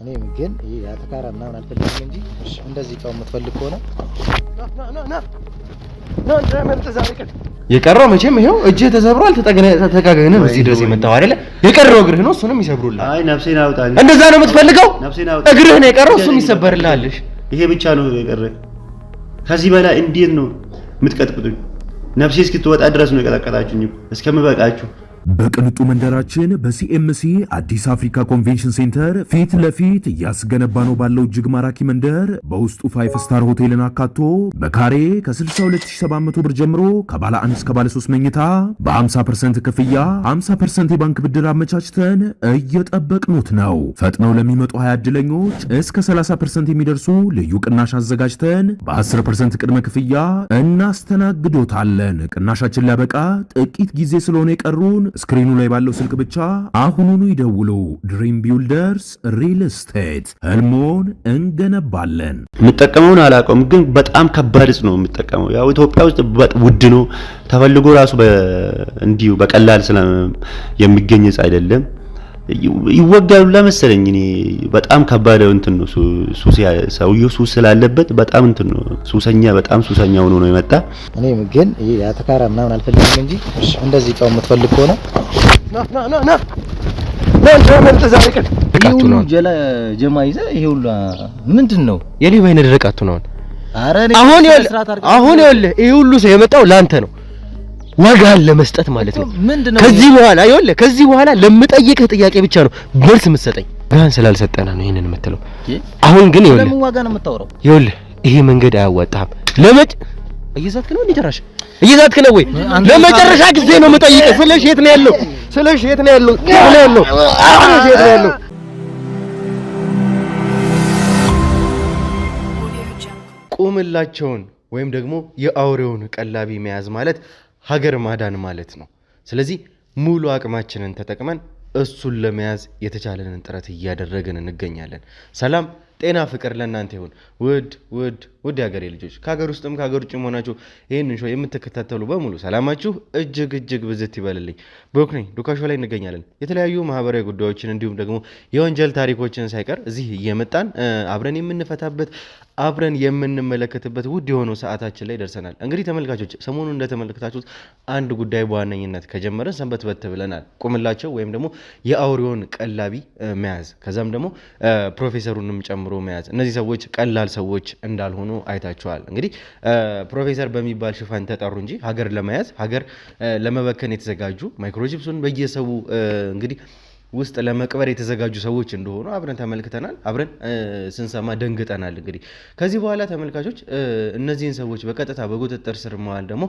እኔም ግን ይሄ ያተካራ ምናምን አልፈልግም እንጂ እንደዚህ ቃው የምትፈልግ ከሆነ ና እንደመርጥ ዛሬ ቀን የቀረው መቼም ይሄው እጅ ተሰብሯል ተጠጋገነ በዚህ ድረስ የመጣው አይደለ የቀረው እግርህ ነው እሱንም ይሰብሩልሃል አይ ነፍሴን አውጣኝ እንደዛ ነው የምትፈልገው እግርህ ነው የቀረው እሱም ይሰበርልሃል ይሄ ብቻ ነው የቀረው ከዚህ በላይ እንዴት ነው የምትቀጥቅጡኝ ነፍሴ እስክትወጣ ድረስ ነው የቀጠቀጣችሁኝ እስከምበቃችሁ በቅንጡ መንደራችን በሲኤምሲ አዲስ አፍሪካ ኮንቬንሽን ሴንተር ፊት ለፊት እያስገነባ ነው ባለው እጅግ ማራኪ መንደር በውስጡ 5 ስታር ሆቴልን አካቶ በካሬ ከ62700 ብር ጀምሮ ከባለ 1 እስከ ባለ 3 መኝታ በ50% ክፍያ 50% የባንክ ብድር አመቻችተን እየጠበቅኑት ነው። ፈጥነው ለሚመጡ 20 ዕድለኞች እስከ 30% የሚደርሱ ልዩ ቅናሽ አዘጋጅተን በ10% ቅድመ ክፍያ እናስተናግዶታለን። ቅናሻችን ሊያበቃ ጥቂት ጊዜ ስለሆነ የቀሩን ስክሪኑ ላይ ባለው ስልክ ብቻ አሁኑኑ ይደውሉ። ድሪም ቢልደርስ ሪል ስቴት ህልሞን እንገነባለን። የምጠቀመውን አላውቀውም ግን በጣም ከባድ ነው የምጠቀመው። ያው ኢትዮጵያ ውስጥ ውድ ነው ተፈልጎ ራሱ እንዲሁ በቀላል የሚገኝ አይደለም። ይወጋሉ ለመሰለኝ እኔ በጣም ከባድ እንትን ነው ሰውየው ሱስ ስላለበት በጣም እንትን ነው ሱሰኛ በጣም ሱሰኛ ሆኖ ነው የመጣ። እኔም ግን ይሄ ያተካራ ምናምን አልፈልግም እንጂ እንደዚህ ቃው የምትፈልግ ከሆነ ና እንደመርጥ ዛሬ ቀን ይሁሉ ጀማ ይዘህ ይሄ ሁሉ ምንድነው የሌባ አይነ ደረቃቱ ነው አረ አሁን ይሄ ሁሉ ሰው የመጣው ላንተ ነው ዋጋን ለመስጠት ማለት ነው። ከዚህ በኋላ ለምጠይቅህ ጥያቄ ብቻ ነው መልስ የምትሰጠኝ። ጋን ስላልሰጠና ነው ይሄንን የምትለው። አሁን ግን ለምን ዋጋ ነው የምታወራው? ይሄ መንገድ አያዋጣም። እየዛትክ ነው እንዴ? እየዛትክ ነው ወይ? ለመጨረሻ ጊዜ ነው የምጠይቅህ። ስለሽ የት ነው ያለው? ቁምላቸውን ወይም ደግሞ የአውሬውን ቀላቢ መያዝ ማለት ሀገር ማዳን ማለት ነው። ስለዚህ ሙሉ አቅማችንን ተጠቅመን እሱን ለመያዝ የተቻለንን ጥረት እያደረግን እንገኛለን። ሰላም ጤና ፍቅር ለእናንተ ይሁን ውድ የሀገሬ ልጆች ከሀገር ውስጥም ከሀገር ውጭም ሆናችሁ ይህንን ሾው የምትከታተሉ በሙሉ ሰላማችሁ እጅግ ብዝት ይበልልኝ። ብሩክ ነኝ። ዱካ ሾው ላይ እንገኛለን። የተለያዩ ማህበራዊ ጉዳዮችን እንዲሁም ደግሞ የወንጀል ታሪኮችን ሳይቀር እዚህ እየመጣን አብረን የምንፈታበት አብረን የምንመለከትበት ውድ የሆነው ሰዓታችን ላይ ደርሰናል። እንግዲህ ተመልካቾች ሰሞኑን እንደተመለከታችሁት አንድ ጉዳይ በዋነኝነት ከጀመረን ሰንበት ብለናል። ቁምላቸው ወይም ደግሞ የአውሬውን ቀላቢ መያዝ ከዛም ደግሞ ፕሮፌሰሩንም ጨምሮ መያዝ። እነዚህ ሰዎች ቀላል ሰዎች እንዳልሆኑ አይታችኋል። እንግዲህ ፕሮፌሰር በሚባል ሽፋን ተጠሩ እንጂ ሀገር ለመያዝ ሀገር ለመበከን የተዘጋጁ ማይክሮቺፕሱን በየሰው እንግዲህ ውስጥ ለመቅበር የተዘጋጁ ሰዎች እንደሆኑ አብረን ተመልክተናል። አብረን ስንሰማ ደንግጠናል። እንግዲህ ከዚህ በኋላ ተመልካቾች እነዚህን ሰዎች በቀጥታ በቁጥጥር ስር መዋል ደግሞ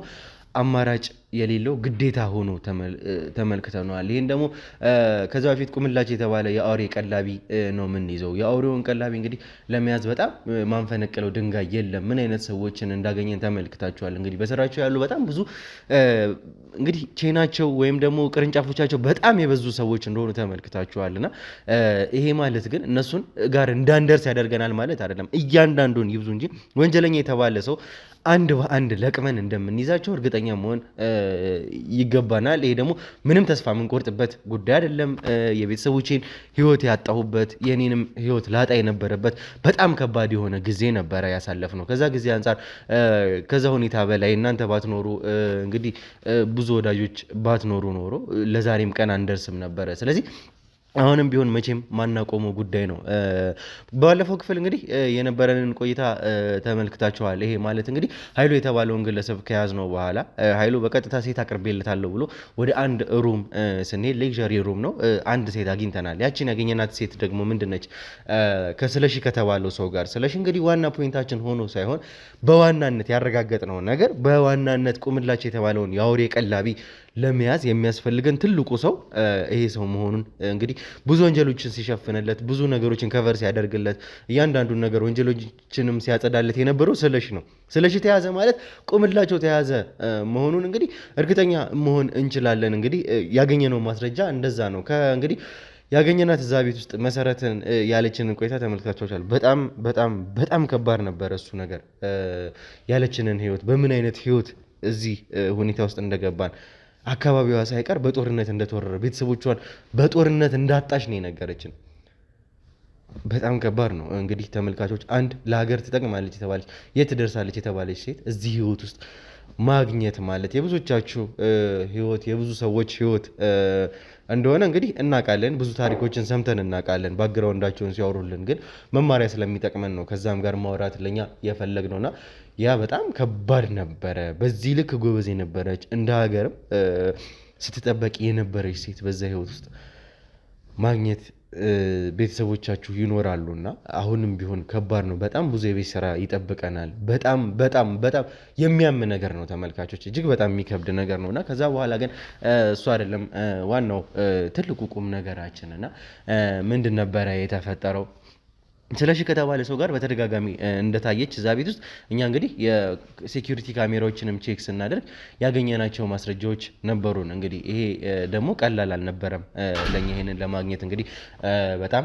አማራጭ የሌለው ግዴታ ሆኖ ተመልክተናል። ይሄን ደግሞ ከዛ በፊት ቁምላቸው የተባለ የአውሬ ቀላቢ ነው የምንይዘው። የአውሬውን ቀላቢ እንግዲህ ለመያዝ በጣም ማንፈነቅለው ድንጋይ የለም። ምን አይነት ሰዎችን እንዳገኘን ተመልክታችኋል። እንግዲህ በስራቸው ያሉ በጣም ብዙ እንግዲህ ቼናቸው ወይም ደግሞ ቅርንጫፎቻቸው በጣም የበዙ ሰዎች እንደሆኑ ተመልክታችኋልና ይሄ ማለት ግን እነሱን ጋር እንዳንደርስ ያደርገናል ማለት አይደለም። እያንዳንዱን ይብዙ እንጂ ወንጀለኛ የተባለ ሰው አንድ በአንድ ለቅመን እንደምንይዛቸው እርግጠኛ መሆን ይገባናል። ይሄ ደግሞ ምንም ተስፋ የምንቆርጥበት ጉዳይ አይደለም። የቤተሰቦቼን ሕይወት ያጣሁበት የኔንም ሕይወት ላጣ የነበረበት በጣም ከባድ የሆነ ጊዜ ነበረ ያሳለፍነው። ከዛ ጊዜ አንጻር ከዛ ሁኔታ በላይ እናንተ ባትኖሩ እንግዲህ ብዙ ወዳጆች ባትኖሩ ኖሮ ለዛሬም ቀን አንደርስም ነበረ። ስለዚህ አሁንም ቢሆን መቼም ማናቆመው ጉዳይ ነው። ባለፈው ክፍል እንግዲህ የነበረንን ቆይታ ተመልክታችኋል። ይሄ ማለት እንግዲህ ኃይሉ የተባለውን ግለሰብ ከያዝ ነው በኋላ ኃይሉ በቀጥታ ሴት አቅርቤለታለሁ ብሎ ወደ አንድ ሩም ስንሄድ ሌክዠሪ ሩም ነው። አንድ ሴት አግኝተናል። ያችን ያገኘናት ሴት ደግሞ ምንድነች? ከስለሺ ከተባለው ሰው ጋር ስለሺ እንግዲህ ዋና ፖይንታችን ሆኖ ሳይሆን በዋናነት ያረጋገጥነው ነገር በዋናነት ቁምላቸው የተባለውን የአውሬ ቀላቢ ለመያዝ የሚያስፈልገን ትልቁ ሰው ይሄ ሰው መሆኑን እንግዲህ ብዙ ወንጀሎችን ሲሸፍንለት ብዙ ነገሮችን ከቨር ሲያደርግለት እያንዳንዱን ነገር ወንጀሎችንም ሲያጸዳለት የነበረው ስለሺ ነው። ስለሺ ተያዘ ማለት ቁምላቸው ተያዘ መሆኑን እንግዲህ እርግጠኛ መሆን እንችላለን። እንግዲህ ያገኘነው ማስረጃ እንደዛ ነው። ከእንግዲህ ያገኘናት እዛ ቤት ውስጥ መሰረትን ያለችንን ቆይታ ተመልክታችኋል። በጣም ከባድ ነበር እሱ ነገር። ያለችንን ህይወት በምን አይነት ህይወት እዚህ ሁኔታ ውስጥ እንደገባን አካባቢዋ ሳይቀር በጦርነት እንደተወረረ ቤተሰቦቿን በጦርነት እንዳጣሽ ነው የነገረችን። በጣም ከባድ ነው። እንግዲህ ተመልካቾች አንድ ለሀገር ትጠቅማለች የተባለች የት ትደርሳለች የተባለች ሴት እዚህ ህይወት ውስጥ ማግኘት ማለት የብዙዎቻችሁ ህይወት የብዙ ሰዎች ህይወት እንደሆነ እንግዲህ እናውቃለን። ብዙ ታሪኮችን ሰምተን እናውቃለን ባክግራውንዳቸውን ሲያወሩልን፣ ግን መማሪያ ስለሚጠቅመን ነው ከዛም ጋር ማውራት ለኛ የፈለግነውና ያ በጣም ከባድ ነበረ። በዚህ ልክ ጎበዝ የነበረች እንደ ሀገርም ስትጠበቅ የነበረች ሴት በዛ ህይወት ውስጥ ማግኘት ቤተሰቦቻችሁ ይኖራሉና አሁንም ቢሆን ከባድ ነው። በጣም ብዙ የቤት ስራ ይጠብቀናል። በጣም በጣም በጣም የሚያም ነገር ነው ተመልካቾች፣ እጅግ በጣም የሚከብድ ነገር ነውና ከዛ በኋላ ግን እሱ አይደለም ዋናው ትልቁ ቁም ነገራችንና ምንድን ነበረ የተፈጠረው? ስለሺ ከተባለ ሰው ጋር በተደጋጋሚ እንደታየች እዛ ቤት ውስጥ እኛ እንግዲህ የሴኩሪቲ ካሜራዎችንም ቼክ ስናደርግ ያገኘናቸው ማስረጃዎች ነበሩን። እንግዲህ ይሄ ደግሞ ቀላል አልነበረም ለኛ ይሄንን ለማግኘት እንግዲህ በጣም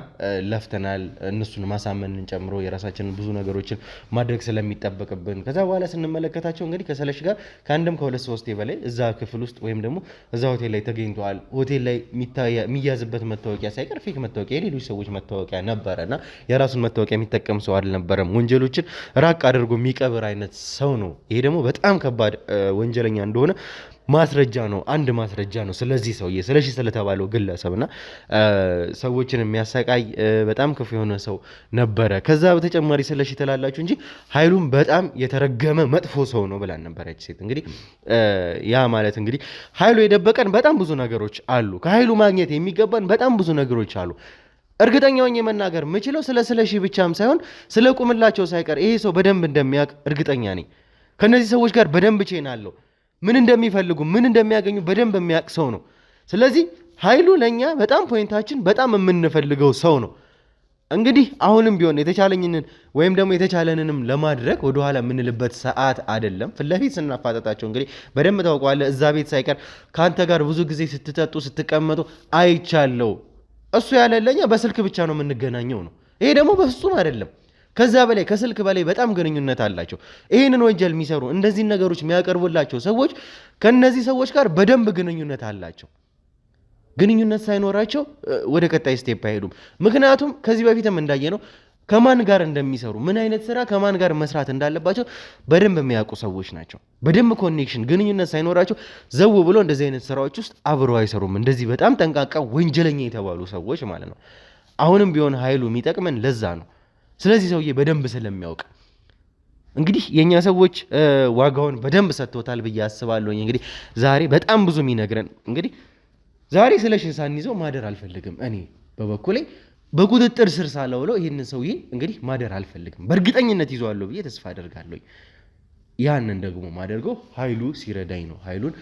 ለፍተናል። እነሱን ማሳመንን ጨምሮ የራሳችንን ብዙ ነገሮችን ማድረግ ስለሚጠበቅብን ከዛ በኋላ ስንመለከታቸው እንግዲህ ከሰለሺ ጋር ከአንድም ከሁለት ሶስቴ በላይ እዛ ክፍል ውስጥ ወይም ደግሞ እዛ ሆቴል ላይ ተገኝተዋል። ሆቴል ላይ የሚያዝበት መታወቂያ ሳይቀር ፌክ መታወቂያ የሌሎች ሰዎች መታወቂያ ነበረና የራሱ መታወቂያ የሚጠቀም ሰው አልነበረም። ወንጀሎችን ራቅ አድርጎ የሚቀብር አይነት ሰው ነው። ይሄ ደግሞ በጣም ከባድ ወንጀለኛ እንደሆነ ማስረጃ ነው፣ አንድ ማስረጃ ነው። ስለዚህ ሰውዬ ስለሺ ስለተባለው ግለሰብና ሰዎችን የሚያሰቃይ በጣም ክፉ የሆነ ሰው ነበረ። ከዛ በተጨማሪ ስለሺ ትላላችሁ እንጂ ኃይሉም በጣም የተረገመ መጥፎ ሰው ነው ብላን ነበረች ሴት። እንግዲህ ያ ማለት እንግዲህ ኃይሉ የደበቀን በጣም ብዙ ነገሮች አሉ። ከኃይሉ ማግኘት የሚገባን በጣም ብዙ ነገሮች አሉ። እርግጠኛ ሆኜ መናገር የምችለው ስለ ስለሺ ብቻም ሳይሆን ስለ ቁምላቸው ሳይቀር ይሄ ሰው በደንብ እንደሚያውቅ እርግጠኛ ነኝ። ከነዚህ ሰዎች ጋር በደንብ ቼናለሁ። ምን እንደሚፈልጉ ምን እንደሚያገኙ በደንብ የሚያውቅ ሰው ነው። ስለዚህ ኃይሉ ለኛ በጣም ፖይንታችን በጣም የምንፈልገው ሰው ነው። እንግዲህ አሁንም ቢሆን የተቻለኝንን ወይም ደግሞ የተቻለንንም ለማድረግ ወደኋላ የምንልበት ሰዓት አይደለም። ፊት ለፊት ስናፋጠጣቸው እንግዲህ በደንብ ታውቀዋለህ። እዛ ቤት ሳይቀር ከአንተ ጋር ብዙ ጊዜ ስትጠጡ ስትቀመጡ አይቻለው። እሱ ያለለኛ በስልክ ብቻ ነው የምንገናኘው ነው። ይሄ ደግሞ በፍጹም አይደለም። ከዛ በላይ ከስልክ በላይ በጣም ግንኙነት አላቸው። ይሄንን ወንጀል የሚሰሩ እንደዚህ ነገሮች የሚያቀርቡላቸው ሰዎች ከነዚህ ሰዎች ጋር በደንብ ግንኙነት አላቸው። ግንኙነት ሳይኖራቸው ወደ ቀጣይ ስቴፕ አይሄዱም። ምክንያቱም ከዚህ በፊትም እንዳየነው ከማን ጋር እንደሚሰሩ ምን አይነት ስራ ከማን ጋር መስራት እንዳለባቸው በደንብ የሚያውቁ ሰዎች ናቸው። በደንብ ኮኔክሽን ግንኙነት ሳይኖራቸው ዘው ብሎ እንደዚህ አይነት ስራዎች ውስጥ አብረው አይሰሩም። እንደዚህ በጣም ጠንቃቃ ወንጀለኛ የተባሉ ሰዎች ማለት ነው። አሁንም ቢሆን ኃይሉ የሚጠቅመን ለዛ ነው። ስለዚህ ሰውዬ በደንብ ስለሚያውቅ እንግዲህ የኛ ሰዎች ዋጋውን በደንብ ሰጥቶታል ብዬ አስባለሁ። እንግዲህ ዛሬ በጣም ብዙ የሚነግረን እንግዲህ ዛሬ ስለሺን ሳንይዘው ማደር አልፈልግም። እኔ በበኩሌ በቁጥጥር ስር ሳላውለው ይሄንን ሰውዬ እንግዲህ ማደር አልፈልግም። በእርግጠኝነት ይዘዋለሁ ብዬ ተስፋ አደርጋለሁ። ያንን ደግሞ ማደርገው ኃይሉ ሲረዳኝ ነው። ኃይሉን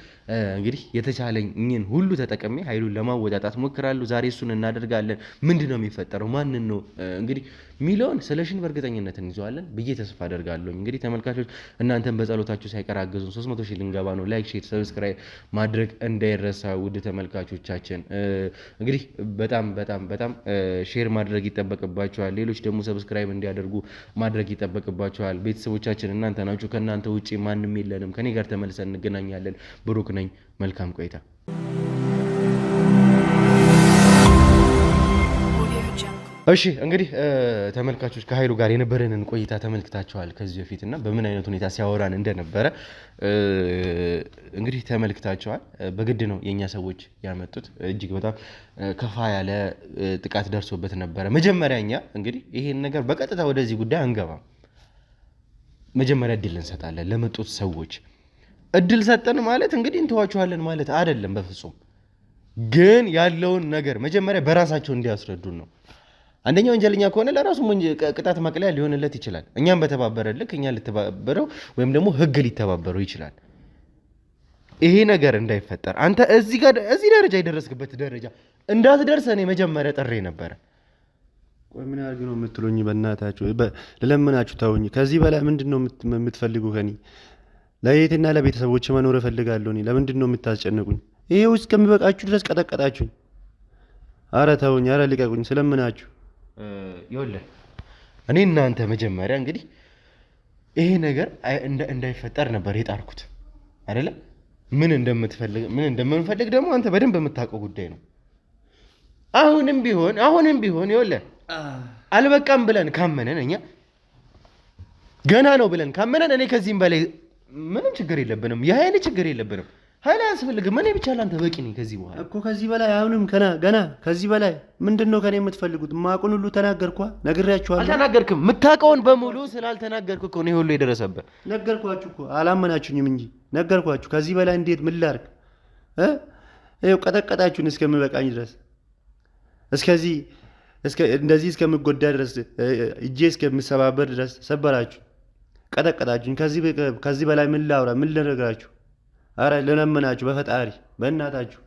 እንግዲህ የተቻለኝን ሁሉ ተጠቅሜ ኃይሉን ለማወጣጣት ሞክራለሁ። ዛሬ እሱን እናደርጋለን። ምንድነው የሚፈጠረው? ማንን ነው እንግዲህ ሚሊዮን ስለሺን በእርግጠኝነት እንይዘዋለን ብዬ ተስፋ አደርጋለሁ። እንግዲህ ተመልካቾች እናንተም በጸሎታችሁ ሳይቀራገዙን 300 ሺህ ልንገባ ነው። ላይክ፣ ሼር፣ ሰብስክራይብ ማድረግ እንዳይረሳ ውድ ተመልካቾቻችን። እንግዲህ በጣም በጣም በጣም ሼር ማድረግ ይጠበቅባቸዋል። ሌሎች ደግሞ ሰብስክራይብ እንዲያደርጉ ማድረግ ይጠበቅባቸዋል። ቤተሰቦቻችን እናንተ ናችሁ። ከእናንተ ውጪ ማንም የለንም። ከኔ ጋር ተመልሰን እንገናኛለን። ብሩክ ነኝ። መልካም ቆይታ። እሺ እንግዲህ ተመልካቾች ከኃይሉ ጋር የነበረንን ቆይታ ተመልክታችኋል ከዚህ በፊት እና በምን አይነት ሁኔታ ሲያወራን እንደነበረ እንግዲህ ተመልክታችኋል። በግድ ነው የኛ ሰዎች ያመጡት። እጅግ በጣም ከፋ ያለ ጥቃት ደርሶበት ነበረ። መጀመሪያ እኛ እንግዲህ ይሄን ነገር በቀጥታ ወደዚህ ጉዳይ አንገባም። መጀመሪያ እድል እንሰጣለን ለመጡት ሰዎች። እድል ሰጠን ማለት እንግዲህ እንተዋቸዋለን ማለት አይደለም በፍጹም። ግን ያለውን ነገር መጀመሪያ በራሳቸው እንዲያስረዱን ነው። አንደኛ ወንጀለኛ ከሆነ ለራሱ ቅጣት ማቅለያ ሊሆንለት ይችላል። እኛም በተባበረ ልክ እኛ ልተባበረው ወይም ደግሞ ህግ ሊተባበረው ይችላል። ይሄ ነገር እንዳይፈጠር አንተ እዚህ ደረጃ የደረስክበት ደረጃ እንዳትደርስ እኔ መጀመሪያ ጥሬ ነበረ። ቆይ ምን አድርግ ነው የምትሉኝ? በእናታችሁ ለለምናችሁ ተውኝ። ከዚህ በላይ ምንድን ነው የምትፈልጉ ከኔ? ለየትና ለቤተሰቦች መኖር እፈልጋለሁ። እኔ ለምንድን ነው የምታስጨንቁኝ? ይሄ ውስጥ ከሚበቃችሁ ድረስ ቀጠቀጣችሁኝ። አረ ተውኝ፣ አረ ልቀቁኝ፣ ስለምናችሁ። ይኸውልህ እኔ እናንተ መጀመሪያ እንግዲህ ይሄ ነገር እንዳይፈጠር ነበር የጣርኩት አይደለ? ምን እንደምንፈልግ ደግሞ አንተ በደንብ የምታውቀው ጉዳይ ነው። አሁንም ቢሆን ይኸውልህ አልበቃም ብለን ካመነን እኛ ገና ነው ብለን ካመነን እኔ ከዚህም በላይ ምንም ችግር የለብንም። የኃይል ችግር የለብንም። ኃይል አያስፈልግም። እኔ ብቻ ላንተ በቂ ነኝ። ከዚህ በኋላ እኮ ከዚህ በላይ አሁንም ገና ከዚህ በላይ ምንድነው ከኔ የምትፈልጉት? ማቁን ሁሉ ተናገርኳ፣ ነግሬያችኋለሁ። አልተናገርክም። የምታውቀውን በሙሉ ስላልተናገርክ እኮ ነው ሁሉ የደረሰበት። ነገርኳችሁ እኮ አላመናችሁኝም እንጂ ነገርኳችሁ። ከዚህ በላይ እንዴት ምን ላድርግ? ይኸው ቀጠቀጣችሁን እስከምበቃኝ ድረስ እንደዚህ እስከምጎዳ ድረስ እጄ እስከምሰባበር ድረስ ሰበራችሁ፣ ቀጠቀጣችሁኝ። ከዚህ በላይ ምን ላውራ? ምን ልነግራችሁ? አረ ለነመናችሁ በፈጣሪ በእናታችሁ።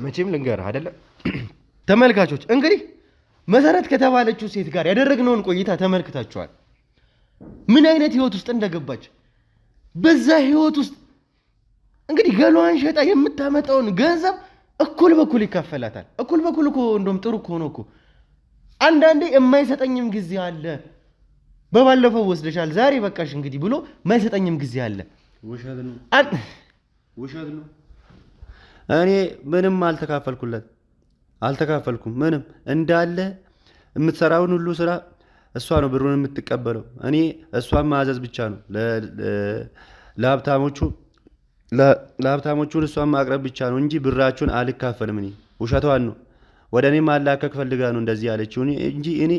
መቼም ልንገርህ አይደለ ተመልካቾች፣ እንግዲህ መሰረት ከተባለችው ሴት ጋር ያደረግነውን ቆይታ ተመልክታችኋል። ምን አይነት ህይወት ውስጥ እንደገባች። በዛ ህይወት ውስጥ እንግዲህ ገሏን ሸጣ የምታመጣውን ገንዘብ እኩል በኩል ይካፈላታል። እኩል በኩል እኮ እንደውም ጥሩ እኮ ነው እኮ። አንዳንዴ የማይሰጠኝም ጊዜ አለ። በባለፈው ወስደሻል ዛሬ በቃሽ እንግዲህ ብሎ የማይሰጠኝም ጊዜ አለ። ውሸት ነው። እኔ ምንም አልተካፈልኩም። ምንም እንዳለ የምትሰራውን ሁሉ ስራ እሷ ነው ብሩን የምትቀበለው። እኔ እሷን ማዘዝ ብቻ ነው። ለሀብታሞቹን እሷን ማቅረብ ብቻ ነው እንጂ ብራችሁን አልካፈልም። እኔ ውሸቷን ነው። ወደ እኔ ማላከክ ፈልጋ ነው እንደዚህ ያለችው እንጂ እኔ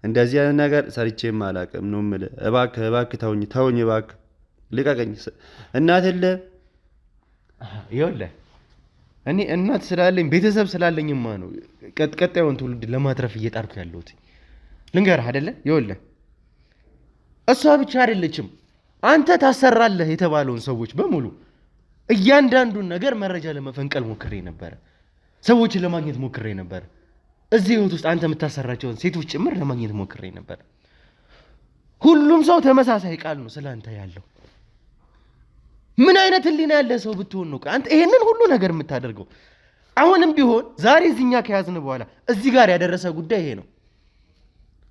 እንደዚህ አይነት ነገር ሰርቼም አላውቅም ነው የምልህ። እባክህ ተውኝ እባክህ ልቀቀኝ። እናት የለ ይኸውልህ፣ እኔ እናት ስላለኝ ቤተሰብ ስላለኝማ ነው ቀጣዩን ትውልድ ለማትረፍ እየጣርኩ ያለሁት። ልንገርህ አይደለ? ይኸውልህ እሷ ብቻ አይደለችም። አንተ ታሰራለህ የተባለውን ሰዎች በሙሉ እያንዳንዱን ነገር መረጃ ለመፈንቀል ሞክሬ ነበረ። ሰዎችን ለማግኘት ሞክሬ ነበር። እዚህ ህይወት ውስጥ አንተ የምታሰራቸውን ሴቶች ጭምር ለማግኘት ሞክሬ ነበር። ሁሉም ሰው ተመሳሳይ ቃል ነው ስላንተ ያለው። ምን አይነት ህሊና ያለ ሰው ብትሆን ነው አንተ ይሄንን ሁሉ ነገር የምታደርገው? አሁንም ቢሆን ዛሬ እዚህኛ ከያዝን በኋላ እዚህ ጋር ያደረሰ ጉዳይ ይሄ ነው።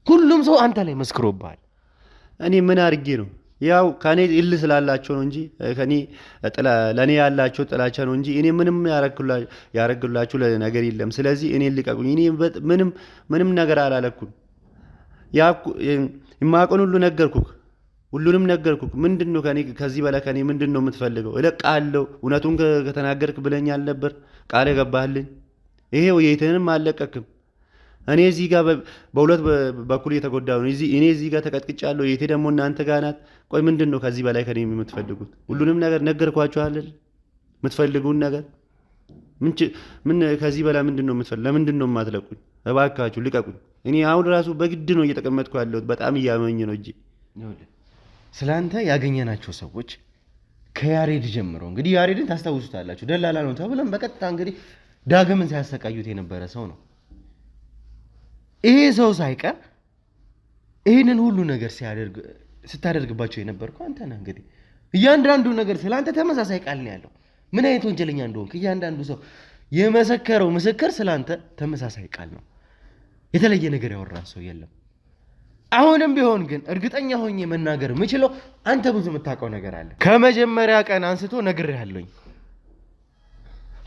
ሁሉም ሰው አንተ ላይ መስክሮብሃል። እኔ ምን አድርጌ ነው? ያው ከኔ ይል ስላላቸው ነው እንጂ ለኔ ያላቸው ጥላቻ ነው እንጂ እኔ ምንም ያረግላችሁ ነገር የለም። ስለዚህ እኔ ልቀቁኝ። እኔ ምንም ነገር አላለኩም። የማውቀውን ሁሉ ነገርኩህ፣ ሁሉንም ነገርኩህ። ምንድነው ከዚህ በላይ ከኔ ምንድነው የምትፈልገው? እለቅሃለሁ እውነቱን ከተናገርክ ብለኛል ነበር ቃል የገባህልኝ። ይሄው የትንም አልለቀክም። እኔ እዚህ ጋር በሁለት በኩል የተጎዳው ነው። እኔ እዚህ ጋር ተቀጥቅጫለሁ። የቴ ደግሞ እናንተ ጋር ናት። ቆይ ምንድነው ከዚህ በላይ ከኔ የምትፈልጉት? ሁሉንም ነገር ነገርኳችሁ አይደል? የምትፈልጉን ነገር ምን ከዚህ በላይ ምንድነው የምትፈልጉ? ለምንድነው የማትለቁኝ? እባካችሁ ልቀቁኝ። እኔ አሁን ራሱ በግድ ነው እየተቀመጥኩ ያለሁት። በጣም እያመመኝ ነው እንጂ ስላንተ ያገኘናቸው ሰዎች ከያሬድ ጀምሮ እንግዲህ ያሬድን ታስታውሱታላችሁ። ደላላ ነው ተብለን በቀጥታ እንግዲህ ዳግምን ሲያሰቃዩት የነበረ ሰው ነው። ይሄ ሰው ሳይቀር ይሄንን ሁሉ ነገር ስታደርግባቸው የነበርከው አንተ ነህ። እንግዲህ እያንዳንዱ ነገር ስላንተ ተመሳሳይ ቃል ነው ያለው። ምን አይነት ወንጀለኛ እንደሆንክ እያንዳንዱ ሰው የመሰከረው ምስክር ስላንተ ተመሳሳይ ቃል ነው። የተለየ ነገር ያወራን ሰው የለም። አሁንም ቢሆን ግን እርግጠኛ ሆኜ መናገር የምችለው አንተ ብዙ የምታውቀው ነገር አለ። ከመጀመሪያ ቀን አንስቶ ነግሬሃለሁኝ።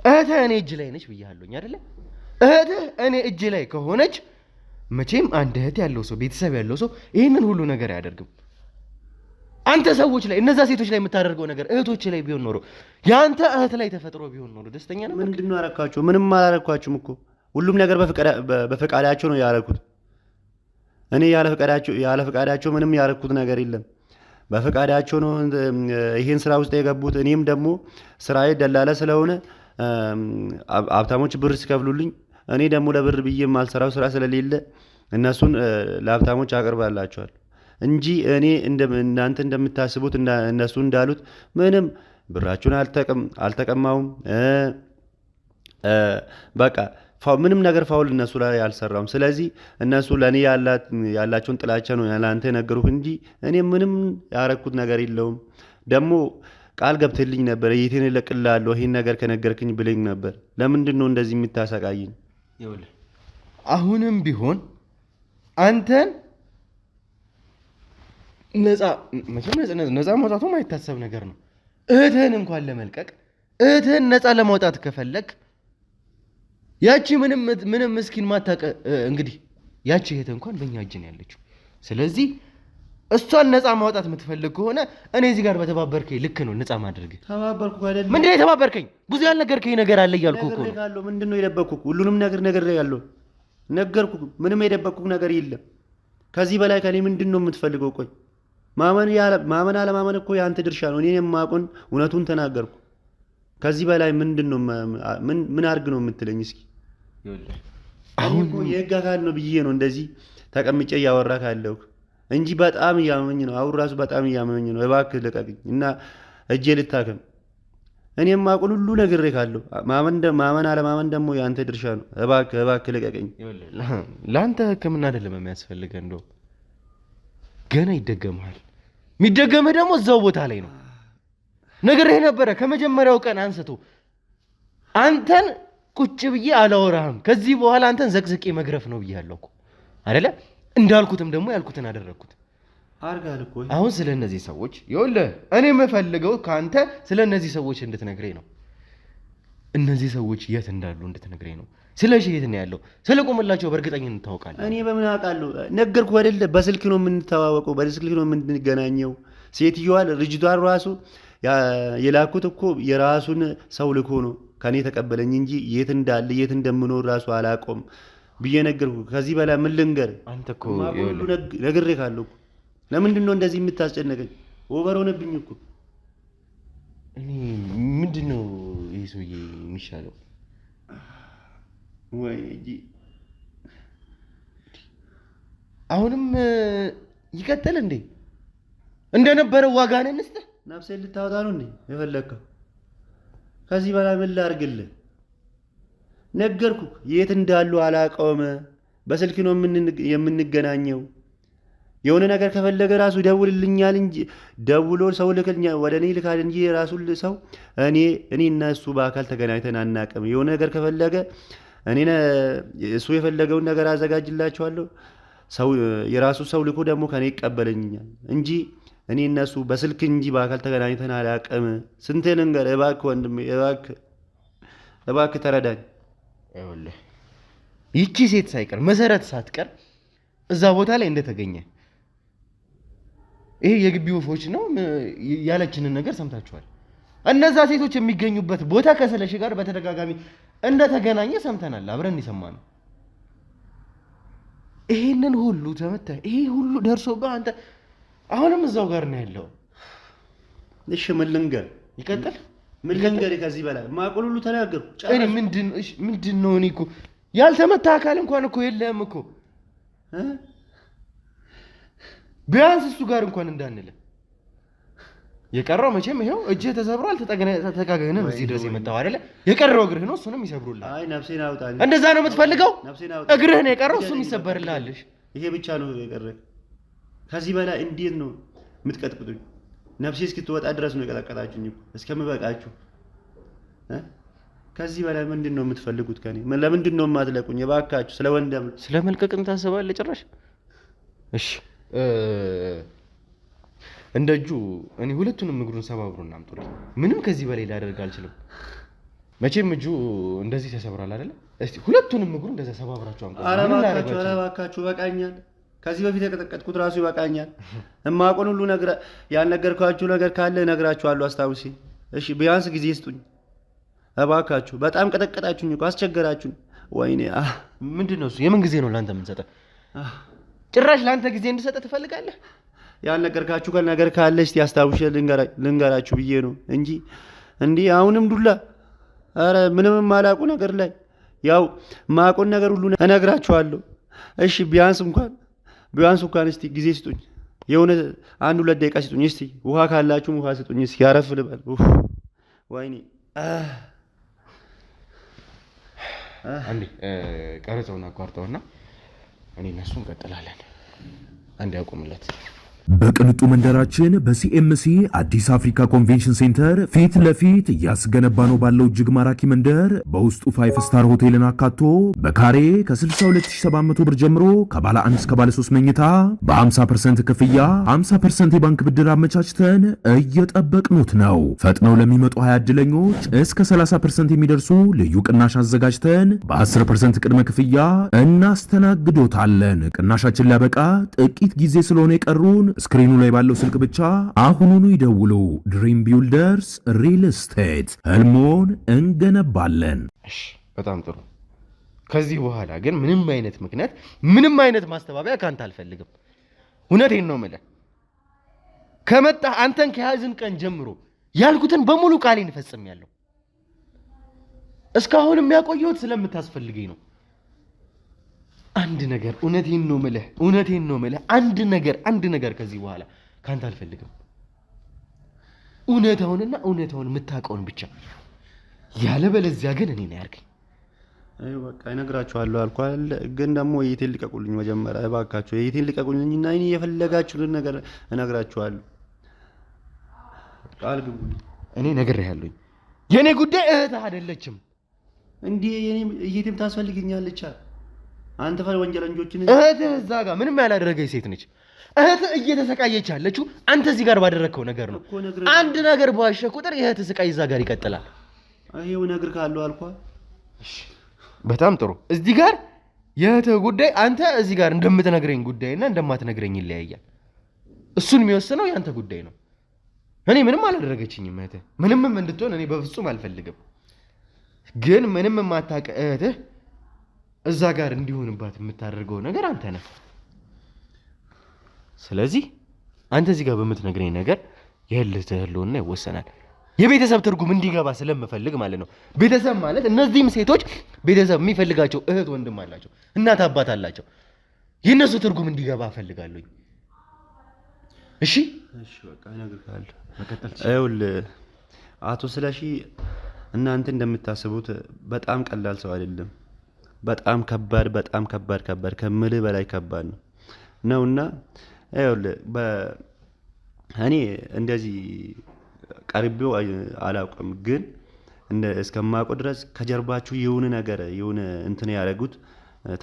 እህትህ እኔ እጅ ላይ ነች ብያለሁኝ አይደለ? እህትህ እኔ እጅ ላይ ከሆነች መቼም አንድ እህት ያለው ሰው ቤተሰብ ያለው ሰው ይህንን ሁሉ ነገር አያደርግም። አንተ ሰዎች ላይ እነዛ ሴቶች ላይ የምታደርገው ነገር እህቶች ላይ ቢሆን ኖሮ የአንተ እህት ላይ ተፈጥሮ ቢሆን ኖሮ ደስተኛ ነበር? ምንድነው ያረካችሁ? ምንም አላረኳችሁም እኮ ሁሉም ነገር በፈቃዳቸው ነው ያረኩት። እኔ ያለ ፈቃዳቸው ምንም ያረኩት ነገር የለም። በፈቃዳቸው ነው ይሄን ስራ ውስጥ የገቡት። እኔም ደግሞ ስራዬ ደላላ ስለሆነ ሀብታሞች ብር ሲከፍሉልኝ እኔ ደግሞ ለብር ብዬ የማልሰራው ስራ ስለሌለ እነሱን ለሀብታሞች አቀርባላቸዋል እንጂ እኔ እናንተ እንደምታስቡት እነሱ እንዳሉት ምንም ብራችሁን አልተቀማውም። በቃ ምንም ነገር ፋውል እነሱ ላይ አልሰራውም። ስለዚህ እነሱ ለኔ ያላቸውን ጥላቻ ነው ለአንተ የነገሩህ እንጂ እኔ ምንም ያረኩት ነገር የለውም። ደግሞ ቃል ገብተልኝ ነበር የቴን እለቅልሃለሁ ይሄን ነገር ከነገርክኝ ብለኝ ነበር። ለምንድን ነው እንደዚህ የምታሰቃይኝ? ይኸውልህ አሁንም ቢሆን አንተን ነፃ ማውጣቱ ማይታሰብ ነገር ነው። እህትህን እንኳን ለመልቀቅ እህትህን ነፃ ለማውጣት ከፈለግ ያቺ ምንም ምስኪን ማታቀ እንግዲህ ያቺ እህት እንኳን በእኛ እጅ ነው ያለችው። ስለዚህ እሷን ነፃ ማውጣት የምትፈልግ ከሆነ እኔ እዚህ ጋር በተባበርከኝ ልክ ነው ነፃ ማድረግ። ተባበርኩ አይደል? ምንድነው የተባበርከኝ? ብዙ ያልነገርከኝ ነገር አለ እያልኩህ እኮ ነው። ምንድነው የደበቅኩህ? ሁሉንም ነገር ያለው ነገርኩህ። ምንም የደበቅኩህ ነገር የለም። ከዚህ በላይ ከኔ ምንድነው የምትፈልገው? ቆይ ማመን አለማመን እኮ የአንተ ድርሻ ነው። እኔ የማውቀውን እውነቱን ተናገርኩ። ከዚህ በላይ ምንድነው ምን አድርግ ነው የምትለኝ? እስኪ አሁን እኮ የህግ አካል ነው ብዬ ነው እንደዚህ ተቀምጬ እያወራህ ካለው እንጂ በጣም እያመመኝ ነው። አሁን ራሱ በጣም እያመመኝ ነው። እባክህ ልቀቅኝ እና እጄ ልታከም። እኔ የማውቀውን ሁሉ ነግሬሃለሁ። ማመን አለማመን ደግሞ የአንተ ድርሻ ነው። እባክህ ልቀቅኝ። ለአንተ ህክምና አይደለም የሚያስፈልገህ፣ እንደው ገና ይደገምሃል። የሚደገምህ ደግሞ እዛው ቦታ ላይ ነው። ነግሬህ ነበረ ከመጀመሪያው ቀን አንስቶ አንተን ቁጭ ብዬ አላወራህም። ከዚህ በኋላ አንተን ዘቅዝቄ መግረፍ ነው ብያለሁ እኮ አይደለ? እንዳልኩትም ደግሞ ያልኩትን አደረግኩት። አርጋል እኮ አሁን ስለ እነዚህ ሰዎች ይኸውልህ፣ እኔ የምፈልገው ከአንተ ስለ እነዚህ ሰዎች እንድትነግረኝ ነው። እነዚህ ሰዎች የት እንዳሉ እንድትነግረኝ ነው። ስለ የት ነው ያለው? ስለ ቆምላቸው በእርግጠኝነት ታውቃለህ? እኔ በምን አውቃለሁ? ነገርኩህ አይደለ? በስልክ ነው የምንተዋወቀው፣ በስልክ ነው የምንገናኘው። ሴትዮዋ ልጅቷን ራሱ የላኩት እኮ የራሱን ሰው ልኮ ነው ከኔ ተቀበለኝ እንጂ የት እንዳለ የት እንደምኖር ራሱ አላቆም ብዬ ነገርኩህ። ከዚህ በላይ ምን ልንገር? አንተ እኮ ነግሬሃለሁ። ለምንድን ነው እንደዚህ የምታስጨነቀኝ? ኦቨር ሆነብኝ እኮ። እኔ ምንድን ነው ይሄ ሰውዬ የሚሻለው? ወይ እጂ አሁንም ይቀጥል እንዴ? እንደነበረው ዋጋ ነን እንስተ ነፍሴን ልታወጣ ነው እንዴ የፈለከው? ከዚህ በላይ ምን ላድርግልህ? ነገርኩህ። የት እንዳሉ አላውቀውም። በስልክ ነው የምንገናኘው። የሆነ ነገር ከፈለገ ራሱ ደውልልኛል እንጂ ደውሎ ሰው ልክልኛል ወደ እኔ ልካል እንጂ የራሱ ሰው እኔ እና እሱ በአካል ተገናኝተን አናውቅም። የሆነ ነገር ከፈለገ እሱ የፈለገውን ነገር አዘጋጅላቸዋለሁ። ሰው የራሱ ሰው ልኮ ደግሞ ከኔ ይቀበለኛል እንጂ እኔ እና እሱ በስልክ እንጂ በአካል ተገናኝተን አላውቅም። ስንቴ ልንገርህ? እባክህ ወንድሜ፣ እባክህ ተረዳኝ። ይኸውልህ ይቺ ሴት ሳይቀር መሰረት ሳትቀር እዛ ቦታ ላይ እንደተገኘ ይሄ የግቢ ወፎች ነው ያለችንን ነገር ሰምታችኋል። እነዛ ሴቶች የሚገኙበት ቦታ ከስለሽ ጋር በተደጋጋሚ እንደተገናኘ ሰምተናል። አብረን የሰማነው ይሄንን ሁሉ ተመተህ ይሄ ሁሉ ደርሶብህ አንተ አሁንም እዛው ጋር ነው ያለው። እሺ ምን ልንገር? ይቀጥል። ምን ልንገር? ከዚህ በላይ ማቆል ሁሉ ተናገርኩ። እኔ ምንድን ነው? እኔ እኮ ያልተመታ አካል እንኳን እኮ የለህም እኮ ቢያንስ እሱ ጋር እንኳን እንዳንለ የቀረው መቼም ይሄው እጅህ ተሰብሯል። ተጠጋግነህ እዚህ ድረስ የመጣው አይደለ? የቀረው እግርህ ነው። እሱንም ይሰብሩልሃል። አይ ነፍሴን አውጣልኝ። እንደዛ ነው የምትፈልገው? እግርህ ነው የቀረው፣ እሱም ይሰበርልሃልሽ። ይሄ ብቻ ነው የቀረህ። ከዚህ በላይ እንዴት ነው የምትቀጥቅጡኝ? ነፍሴ እስክትወጣ ድረስ ነው የቀጠቀጣችሁኝ እኮ እስከምበቃችሁ። ከዚህ በላይ ምንድን ነው የምትፈልጉት ከኔ? ለምንድን ነው የማትለቁኝ? እባካችሁ ስለ ወንድም ስለ መልቀቅም ታስባለህ ጭራሽ? እሺ እንደ እጁ እኔ ሁለቱንም እግሩን ሰባብሮ እናምጡልኝ። ምንም ከዚህ በላይ ላደርግ አልችልም። መቼም እጁ እንደዚህ ተሰብሯል አይደለ? እስቲ ሁለቱንም እግሩን እንደዛ ሰባብራችሁ አምጡ። ኧረ እባካችሁ በቃኛል። ከዚህ በፊት የቀጠቀጥኩት ራሱ ይበቃኛል። እማቆን ሁሉ ነገር ያልነገርኳችሁ ነገር ካለ እነግራችኋለሁ። አስታውሲ እሺ? ቢያንስ ጊዜ ስጡኝ እባካችሁ። በጣም ቀጠቀጣችሁኝ እኮ አስቸገራችሁኝ። ወይኔ ምንድን ነው እሱ? የምን ጊዜ ነው ለአንተ የምንሰጠህ? ጭራሽ ለአንተ ጊዜ እንድሰጠህ ትፈልጋለህ? ያልነገርኳችሁ ነገር ካለ እስቲ አስታውሽ ልንገራችሁ ብዬ ነው እንጂ እንዲህ አሁንም ዱላ። ኧረ ምንም የማላውቁ ነገር ላይ ያው ማቆን ነገር ሁሉ እነግራችኋለሁ። እሺ ቢያንስ እንኳን እስቲ ጊዜ ስጡኝ። የሆነ 1-2 ደቂቃ ስጡኝ እስቲ። ውሃ ካላችሁም ውሃ ስጡኝ እስቲ። ያረፍ ልበል። ወይኔ አንዴ ቀረጸውን አቋርጠውና እኔ እነሱ እንቀጥላለን። አንዴ ያቆምለት። በቅንጡ መንደራችን በሲኤምሲ አዲስ አፍሪካ ኮንቬንሽን ሴንተር ፊት ለፊት እያስገነባ ነው ባለው እጅግ ማራኪ መንደር በውስጡ 5 ስታር ሆቴልን አካቶ በካሬ ከ62700 ብር ጀምሮ ከባለ 1 እስከ ባለ 3 መኝታ በ50% ክፍያ 50% የባንክ ብድር አመቻችተን እየጠበቅኑት ነው። ፈጥነው ለሚመጡ 20 ዕድለኞች እስከ 30% የሚደርሱ ልዩ ቅናሽ አዘጋጅተን በ10% ቅድመ ክፍያ እናስተናግዶታለን። ቅናሻችን ሊያበቃ ጥቂት ጊዜ ስለሆነ የቀሩን ስክሪኑ ላይ ባለው ስልክ ብቻ አሁኑኑ ይደውሉ። ድሪም ቢልደርስ ሪል ስቴት ህልሞን እንገነባለን። እሺ በጣም ጥሩ። ከዚህ በኋላ ግን ምንም አይነት ምክንያት ምንም አይነት ማስተባበያ ካንተ አልፈልግም። እውነቴን ነው የምልህ። ከመጣህ አንተን ከያዝን ቀን ጀምሮ ያልኩትን በሙሉ ቃሌን እፈጽማለሁ። እስካሁን የሚያቆየሁት ስለምታስፈልገኝ ነው። አንድ ነገር እውነቴን ነው የምልህ አንድ ነገር ከዚህ በኋላ ካንተ አልፈልግም። እውነታውን የምታውቀውን ብቻ። ያለበለዚያ ግን እኔ ነው ያርገኝ። አይ በቃ እነግራችኋለሁ አልኳል። ግን ደግሞ የቴን ልቀቁልኝ መጀመሪያ እባካችሁ የቴን ልቀቁልኝና እኔ የፈለጋችሁትን ነገር እነግራችኋለሁ። ቃል ግቡልኝ። እኔ ነግሬሃለሁኝ። የኔ ጉዳይ እህትህ አይደለችም እንዴ? የቴም ታስፈልግኛለች። አንተ ወንጀለኞችን እህትህ እዛ ጋር ምንም ያላደረገች ሴት ነች። እህትህ እየተሰቃየች ያለችው አንተ እዚህ ጋር ባደረግከው ነገር ነው። አንድ ነገር በዋሸ ቁጥር የእህትህ ስቃይ እዛ ጋር ይቀጥላል። ይሄው ነገር ካለው አልኳ። እሺ በጣም ጥሩ። እዚህ ጋር የእህትህ ጉዳይ አንተ እዚህ ጋር እንደምትነግረኝ ጉዳይና እንደማትነግረኝ ይለያያል። እሱን የሚወስነው ያንተ ጉዳይ ነው። እኔ ምንም አላደረገችኝም እህትህ። ምንምም እንድትሆን እኔ በፍጹም አልፈልግም። ግን ምንም የማታውቅ እህትህ እዛ ጋር እንዲሆንባት የምታደርገው ነገር አንተ ነህ። ስለዚህ አንተ እዚህ ጋር በምትነግረኝ ነገር የህልህ ህልውና ይወሰናል። የቤተሰብ ትርጉም እንዲገባ ስለምፈልግ ማለት ነው። ቤተሰብ ማለት እነዚህም ሴቶች ቤተሰብ የሚፈልጋቸው እህት ወንድም አላቸው፣ እናት አባት አላቸው። የእነሱ ትርጉም እንዲገባ እፈልጋለሁ። እሺ በቃ እነግርሃለሁ። ይኸውልህ አቶ ስለሺ እናንተ እንደምታስቡት በጣም ቀላል ሰው አይደለም። በጣም ከባድ ከምልህ በላይ ከባድ ነውና ይኸውልህ እኔ እንደዚህ ቀርቤው አላውቅም፣ ግን እስከማውቀው ድረስ ከጀርባችሁ የሆነ እንትን ያደረጉት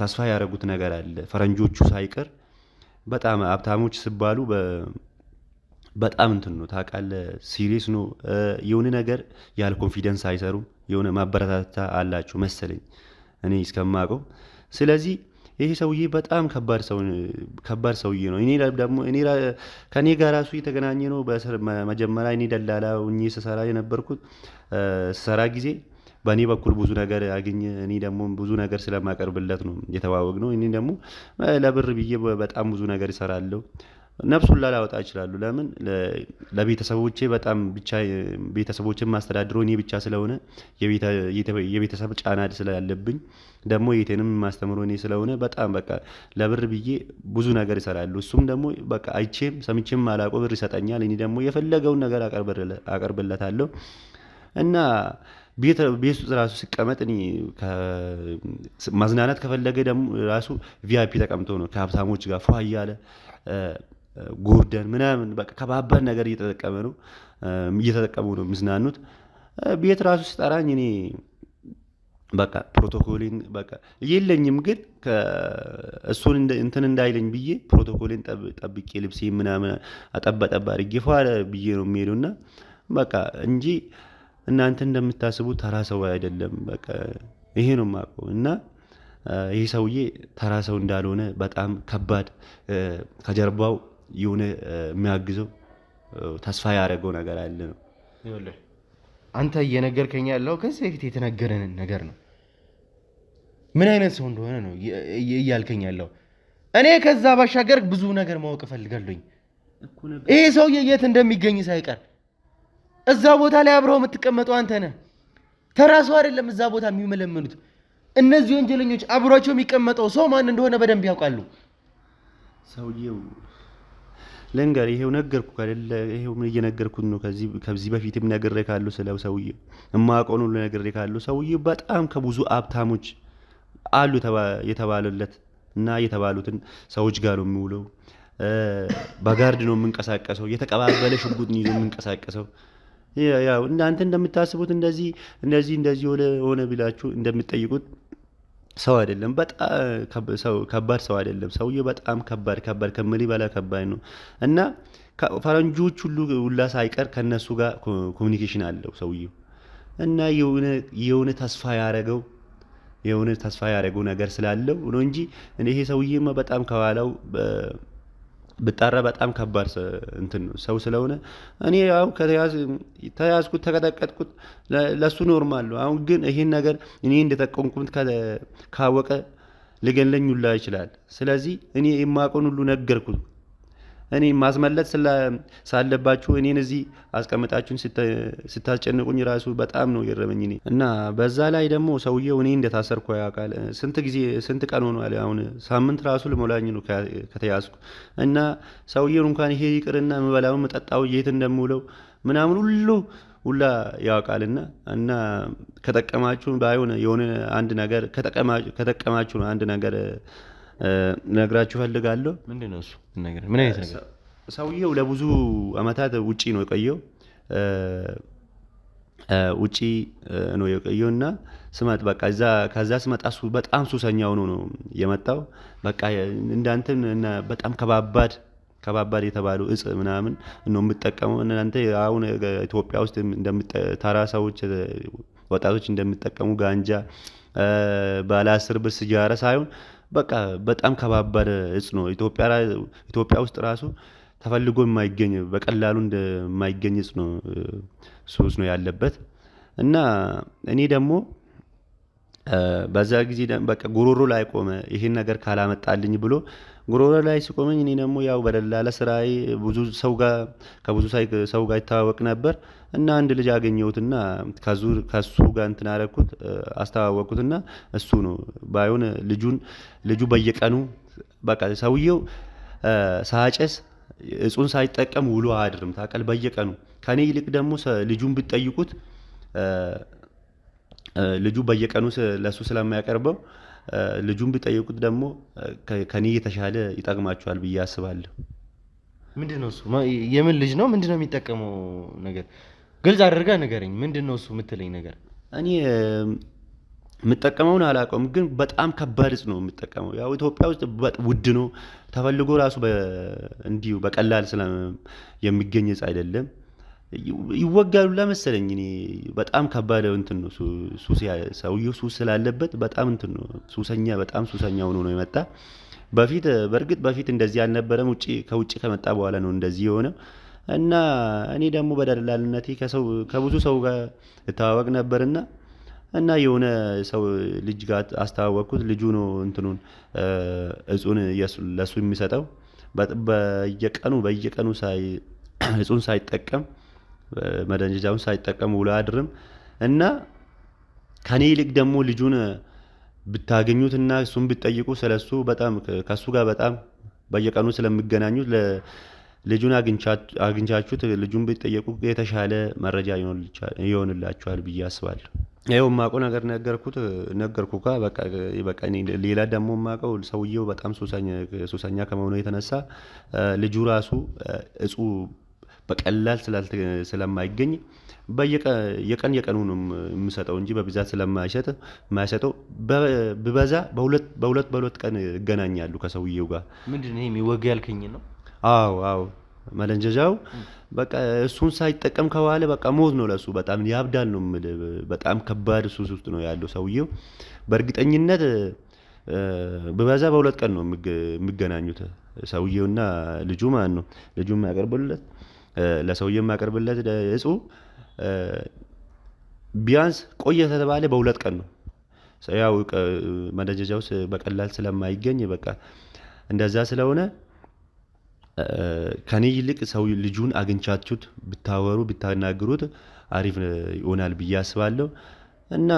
ተስፋ ያደረጉት ነገር አለ። ፈረንጆቹ ሳይቀር በጣም ሀብታሞች ሲባሉ በጣም እንትን ነው ታውቃለህ፣ ሲሪየስ ነው። የሆነ ነገር ያለ ኮንፊደንስ አይሰሩም። የሆነ ማበረታታ አላችሁ መሰለኝ እኔ እስከማውቀው። ስለዚህ ይሄ ሰውዬ በጣም ከባድ ሰውዬ ነው። እኔ ከኔ ጋር ራሱ የተገናኘ ነው። መጀመሪያ እኔ ደላላ ሆኜ ስሰራ የነበርኩት ስሰራ ጊዜ በእኔ በኩል ብዙ ነገር ያገኘ፣ እኔ ደግሞ ብዙ ነገር ስለማቀርብለት ነው የተዋወቅ ነው። እኔ ደግሞ ለብር ብዬ በጣም ብዙ ነገር ይሰራለሁ። ነፍሱን ላላወጣ ይችላሉ። ለምን ለቤተሰቦቼ በጣም ብቻ ቤተሰቦችን ማስተዳድረው እኔ ብቻ ስለሆነ የቤተሰብ ጫና ስላለብኝ ደግሞ የቴንም ማስተምሮ እኔ ስለሆነ በጣም በቃ ለብር ብዬ ብዙ ነገር ይሰራሉ። እሱም ደግሞ በቃ አይቼም ሰምቼም አላውቀው ብር ይሰጠኛል። እኔ ደግሞ የፈለገውን ነገር አቀርብለታለሁ እና ቤት ውስጥ ራሱ ሲቀመጥ እኔ ማዝናናት ከፈለገ ደግሞ ራሱ ቪአይፒ ተቀምጦ ነው ከሀብታሞች ጋር ፏ እያለ ጎርደን ምናምን በቃ ከባባድ ነገር እየተጠቀሙ ነው የሚዝናኑት። ቤት ራሱ ሲጠራኝ እኔ በቃ ፕሮቶኮሊን በቃ የለኝም፣ ግን እሱን እንትን እንዳይለኝ ብዬ ፕሮቶኮሊን ጠብቄ ልብሴ ምናምን አጠበጠባ አድርጌ ፏ ብዬ ነው የሚሄዱና በቃ እንጂ እናንተ እንደምታስቡት ተራ ሰው አይደለም። በቃ ይሄ ነው የማውቀው። እና ይሄ ሰውዬ ተራ ሰው እንዳልሆነ በጣም ከባድ ከጀርባው የሆነ የሚያግዘው ተስፋ ያደረገው ነገር አለ ነው። ይኸውልህ አንተ እየነገርከኝ ያለው ከዚህ በፊት የተነገረንን ነገር ነው። ምን አይነት ሰው እንደሆነ ነው እያልከኝ ያለው። እኔ ከዛ ባሻገር ብዙ ነገር ማወቅ እፈልጋለሁኝ። ይሄ ሰውዬ የት እንደሚገኝ ሳይቀር እዛ ቦታ ላይ አብረው የምትቀመጠው አንተ ነህ። ተራ ሰው አይደለም እዛ ቦታ የሚመለምኑት። እነዚህ ወንጀለኞች አብሯቸው የሚቀመጠው ሰው ማን እንደሆነ በደንብ ያውቃሉ። ሰውዬው ለንገር ይሄው ነገርኩ አይደለ? ይሄው ምን እየነገርኩት ነው። ከዚህ በፊትም ነግሬ ካሉ ስለው ሰውዬው የማውቀው ነው ነግሬ ካሉ ሰውዬው በጣም ከብዙ ሀብታሞች አሉ የተባለለት እና የተባሉትን ሰዎች ጋር ነው የሚውለው። በጋርድ ነው የምንቀሳቀሰው፣ የተቀባበለ ሽጉጥ ይዞ የምንቀሳቀሰው። ያው እናንተ እንደምታስቡት እንደዚህ ሆነ ቢላችሁ እንደምትጠይቁት ሰው አይደለም። በጣም ከባድ ሰው አይደለም ሰውዬው። በጣም ከባድ ከምልህ በላይ ከባድ ነው እና ፈረንጆች ሁላ ሳይቀር ከነሱ ጋር ኮሚኒኬሽን አለው ሰውዬው እና የሆነ ተስፋ ያደረገው ነገር ስላለው ነው እንጂ ይሄ ሰውዬማ በጣም ከኋላው ብጣራ በጣም ከባድ እንትን ነው ሰው ስለሆነ እኔ ያው ተያዝኩት ተቀጠቀጥኩት ለሱ ኖርማል ነው። አሁን ግን ይሄን ነገር እኔ እንደተጠቀምኩት ካወቀ ሊገለኝ ሁላ ይችላል። ስለዚህ እኔ የማውቀውን ሁሉ ነገርኩት። እኔ ማስመለጥ ሳለባችሁ እኔን እዚህ አስቀምጣችሁን ስታስጨንቁኝ ራሱ በጣም ነው የረመኝ እኔ እና በዛ ላይ ደግሞ ሰውዬው እኔ እንደታሰርኩ ያውቃል። ስንት ቀን ሆኗል? አሁን ሳምንት ራሱ ልሞላኝ ነው ከተያዝኩ እና ሰውዬው እንኳን ይሄ ይቅርና የምበላው መጠጣው የት እንደምውለው ምናምን ሁላ ያውቃልና እና ከጠቀማችሁ ባይሆን የሆነ አንድ ነገር ከጠቀማችሁ አንድ ነገር ነግራችሁ ፈልጋለሁ። ምንድነው እሱ ነገር? ምን አይነት ነገር? ሰውዬው ለብዙ አመታት ውጪ ነው የቆየው እና ስመጥ በቃ ከዛ ስመጣ በጣም ሱሰኛ ሆኖ ነው የመጣው። በቃ እንዳንተን እና በጣም ከባባድ የተባሉ እጽ ምናምን ነው የምጠቀመው። እናንተ አሁን ኢትዮጵያ ውስጥ ተራ ሰዎች ወጣቶች እንደምጠቀሙ ጋንጃ ባለ 10 ብር ሲጋራ ሳይሆን በቃ በጣም ከባባድ እጽ ነው። ኢትዮጵያ ውስጥ ራሱ ተፈልጎ የማይገኝ በቀላሉ እንደማይገኝ እጽ ነው ሱስ ነው ያለበት እና እኔ ደግሞ በዛ ጊዜ በቃ ጉሮሮ ላይ ቆመ። ይሄን ነገር ካላመጣልኝ ብሎ ጉሮሮ ላይ ሲቆመኝ እኔ ደግሞ ያው በደላላ ስራዬ ከብዙ ሰው ጋር ይተዋወቅ ነበር እና አንድ ልጅ አገኘሁትና ከሱ ጋር እንትን አደረኩት አስተዋወቅኩትና እሱ ነው ባይሆን ልጁ በየቀኑ በቃ ሰውየው ሳጨስ እጹን ሳይጠቀም ውሎ አያድርም ታውቃል። በየቀኑ ከኔ ይልቅ ደግሞ ልጁን ብትጠይቁት ልጁ በየቀኑ ለሱ ስለማያቀርበው ልጁን ቢጠይቁት ደግሞ ከኔ የተሻለ ይጠቅማቸዋል ብዬ አስባለሁ። ምንድነው እሱ? የምን ልጅ ነው? ምንድነው የሚጠቀመው ነገር? ግልጽ አድርገህ ንገረኝ። ምንድነው እሱ የምትለኝ ነገር? እኔ የምጠቀመውን አላውቀውም፣ ግን በጣም ከባድ እጽ ነው የምጠቀመው። ያው ኢትዮጵያ ውስጥ ውድ ነው ተፈልጎ ራሱ እንዲሁ በቀላል የሚገኝ እጽ አይደለም። ይወጋሉ ለመሰለኝ እኔ በጣም ከባድ እንትን ነው ሰውየው ሱስ ስላለበት በጣም እንትን ነው በጣም ሱሰኛ ሆኖ ነው የመጣ። በፊት እንደዚህ አልነበረም። ከውጭ ከመጣ በኋላ ነው እንደዚህ የሆነው እና እኔ ደግሞ በደላልነቴ ከብዙ ሰው ጋር እተዋወቅ ነበርና እና የሆነ ሰው ልጅ ጋር አስተዋወቅኩት። ልጁ ነው እንትኑን እጹን ለሱ የሚሰጠው በየቀኑ እጹን ሳይጠቀም መደንዘዣውን ሳይጠቀም ውሎ አያድርም እና ከኔ ይልቅ ደግሞ ልጁን ብታገኙትና እሱን ብትጠይቁ ስለሱ በጣም ከሱ ጋር በጣም በየቀኑ ስለሚገናኙት ልጁን አግኝቻችሁት ልጁን ብትጠይቁ የተሻለ መረጃ ይሆንላችኋል ብዬ አስባለሁ። ይኸው የማውቀው ነገር ነገርኩ በቃ ሌላ ደግሞ የማውቀው ሰውየው በጣም ሱሰኛ ከመሆኑ የተነሳ ልጁ ራሱ እጹ በቀላል ስለማይገኝ የቀኑ ነው የምሰጠው እንጂ በብዛት ስለማይሰጠው በበዛ በሁለት ቀን ይገናኛሉ ከሰውየው ጋር። ምንድነው ይሄ የሚወጋ ያልከኝ ነው? አዎ መደንዘዣው በቃ እሱን ሳይጠቀም ከዋለ በቃ ሞት ነው ለሱ። በጣም ያብዳል ነው የምልህ። በጣም ከባድ ሱስ ውስጥ ነው ያለው ሰውየው። በእርግጠኝነት በበዛ በሁለት ቀን ነው የሚገናኙት ሰውየውና ልጁ ማለት ነው። ልጁ የሚያቀርብለት ለሰውየው የሚያቀርብለት እጹ ቢያንስ ቆየ ተባለ በሁለት ቀን ነው። ያው መደንዘዣው በቀላል ስለማይገኝ በቃ እንደዛ ስለሆነ ከኔ ይልቅ ልጁን አግኝቻችሁት ብታወሩ ብታናግሩት አሪፍ ይሆናል ብዬ አስባለሁ እና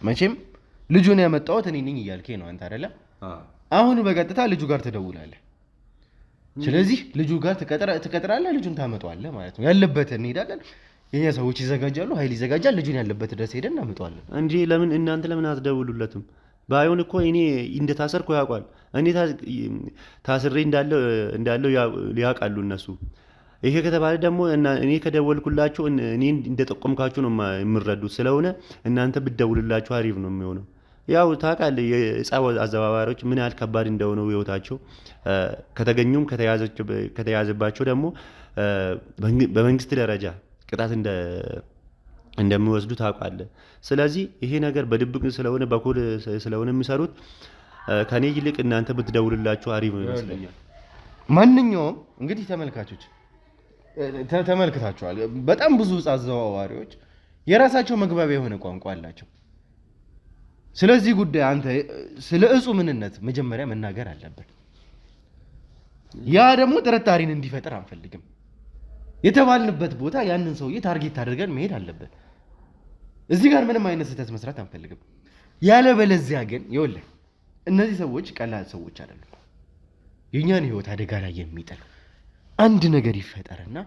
መቼም ልጁን ያመጣሁት እኔ ነኝ እያልከኝ ነው አንተ አይደለ? አሁን በቀጥታ ልጁ ጋር ትደውላለህ። ስለዚህ ልጁ ጋር ትቀጥራለህ፣ ልጁን ታመጣዋለህ ማለት ነው። ያለበት እንሄዳለን፣ የኛ ሰዎች ይዘጋጃሉ፣ ኃይል ይዘጋጃል። ልጁን ያለበት ድረስ ሄደን እናመጣዋለን። እንጂ እናንተ ለምን አትደውሉለትም? ባይሆን እኮ እኔ እንደታሰርኩ ያውቃል። እኔ ታስሬ እንዳለው ያውቃሉ እነሱ። ይሄ ከተባለ ደግሞ እኔ ከደወልኩላችሁ እኔ እንደጠቆምካችሁ ነው የምረዱት። ስለሆነ እናንተ ብትደውልላችሁ አሪፍ ነው የሚሆነው። ያው ታውቃለህ የዕፅ አዘዋዋሪዎች ምን ያህል ከባድ እንደሆነ ህይወታቸው ከተገኙም ከተያዘባቸው ደግሞ በመንግስት ደረጃ ቅጣት እንደሚወስዱ ታውቃለህ። ስለዚህ ይሄ ነገር በድብቅ ስለሆነ በኮድ ስለሆነ የሚሰሩት ከኔ ይልቅ እናንተ ብትደውልላችሁ አሪፍ ይመስለኛል። ማንኛውም እንግዲህ ተመልካቾች ተመልክታችኋል። በጣም ብዙ ዕፅ አዘዋዋሪዎች የራሳቸው መግባቢያ የሆነ ቋንቋ አላቸው። ስለዚህ ጉዳይ አንተ ስለ ዕፁ ምንነት መጀመሪያ መናገር አለብን። ያ ደግሞ ጥርጣሬን እንዲፈጠር አንፈልግም። የተባልንበት ቦታ ያንን ሰውዬ ታርጌት አድርገን መሄድ አለብን። እዚህ ጋር ምንም አይነት ስህተት መስራት አንፈልግም። ያለበለዚያ ግን ይኸውልህ እነዚህ ሰዎች ቀላል ሰዎች አይደሉም። የኛን ህይወት አደጋ ላይ የሚጥል አንድ ነገር ይፈጠርና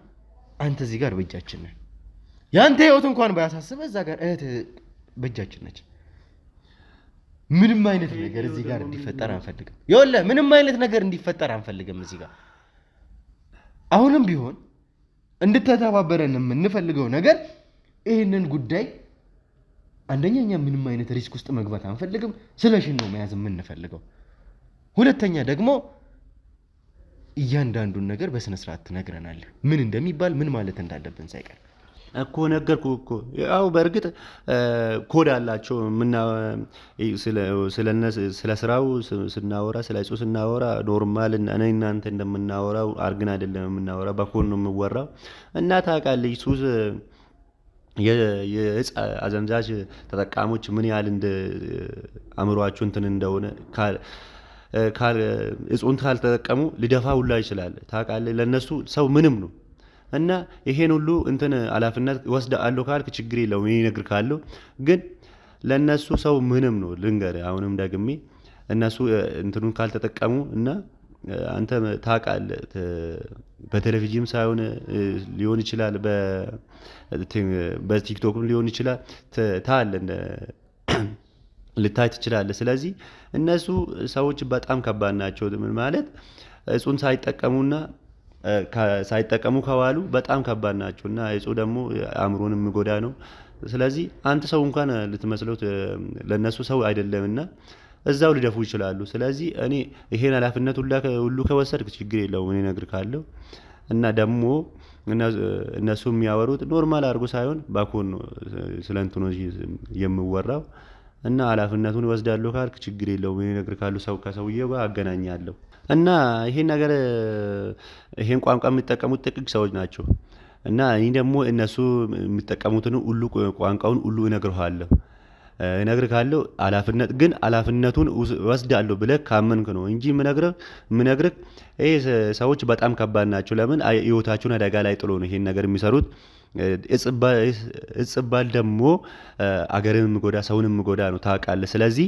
አንተ እዚህ ጋር በእጃችን ነህ። ያንተ ህይወት እንኳን ባያሳስበህ እዛ ጋር እህት በእጃችን ነች። ምንም አይነት ነገር እዚህ ጋር እንዲፈጠር አንፈልግም። ይኸውልህ ምንም አይነት ነገር እንዲፈጠር አንፈልግም እዚህ ጋር። አሁንም ቢሆን እንድትተባበረን የምንፈልገው ነገር ይህንን ጉዳይ አንደኛ እኛ ምንም አይነት ሪስክ ውስጥ መግባት አንፈልግም። ስለሽን ነው መያዝ የምንፈልገው። ሁለተኛ ደግሞ እያንዳንዱን ነገር በስነ ስርዓት ትነግረናለህ። ምን እንደሚባል ምን ማለት እንዳለብን ሳይቀር እኮ ነገርኩ እኮ። ያው በእርግጥ ኮድ አላቸው። ስለ ስራው ስናወራ ስለ ዕፁ ስናወራ ኖርማል እኔ እናንተ እንደምናወራው አርግን አይደለም የምናወራ፣ በኮድ ነው የምወራው። እና ታውቃለህ ሱስ የዕፅ አዘንዛዥ ተጠቃሞች ምን ያህል እንደ አእምሯቸው እንትን እንደሆነ ዕፁን ካልተጠቀሙ ሊደፋ ሁላ ይችላል። ታውቃለህ ለነሱ ሰው ምንም ነው። እና ይሄን ሁሉ እንትን ኃላፊነት ወስዳለሁ ካልክ ችግር የለውም እኔ እነግርሃለሁ። ግን ለነሱ ሰው ምንም ነው። ልንገርህ አሁንም ደግሜ እነሱ እንትኑን ካልተጠቀሙ እና አንተ ታውቃለህ በቴሌቪዥን ሳይሆን ሊሆን ይችላል በቲክቶክም ሊሆን ይችላል ታያለህ ልታይ ትችላለህ። ስለዚህ እነሱ ሰዎች በጣም ከባድ ናቸው። ማለት ዕፁን ሳይጠቀሙ ከዋሉ በጣም ከባድ ናቸው እና ዕፁ ደግሞ አእምሮን የሚጎዳ ነው። ስለዚህ አንተ ሰው እንኳን ልትመስለው ለነሱ ሰው አይደለምና እዛው ሊደፉ ይችላሉ። ስለዚህ እኔ ይሄን ኃላፊነት ሁሉ ከወሰድክ ችግር የለውም እኔ እነግርሃለሁ። እና ደግሞ እነሱ የሚያወሩት ኖርማል አድርጎ ሳይሆን ባኮን ነው ስለ እንትኑ የሚወራው። እና ኃላፊነቱን ወስዳለሁ ካልክ ችግር የለውም እኔ እነግርሃለሁ። ሰው ከሰውዬው ጋር አገናኛለሁ። እና ይሄን ነገር ይሄን ቋንቋ የሚጠቀሙት ጥቂት ሰዎች ናቸው። እና እኔ ደግሞ እነሱ የሚጠቀሙትን ሁሉ ቋንቋውን ሁሉ እነግርሃለሁ። ኃላፊነቱን ወስዳለሁ ብለህ ካመንክ ነው እንጂ ምነግርህ ይሄ ሰዎች በጣም ከባድ ናቸው። ለምን ህይወታቸውን አደጋ ላይ ጥሎ ነው ይሄን ነገር የሚሰሩት። ዕፅ ባል ደግሞ አገርን የሚጎዳ ሰውን የሚጎዳ ነው ታውቃለህ። ስለዚህ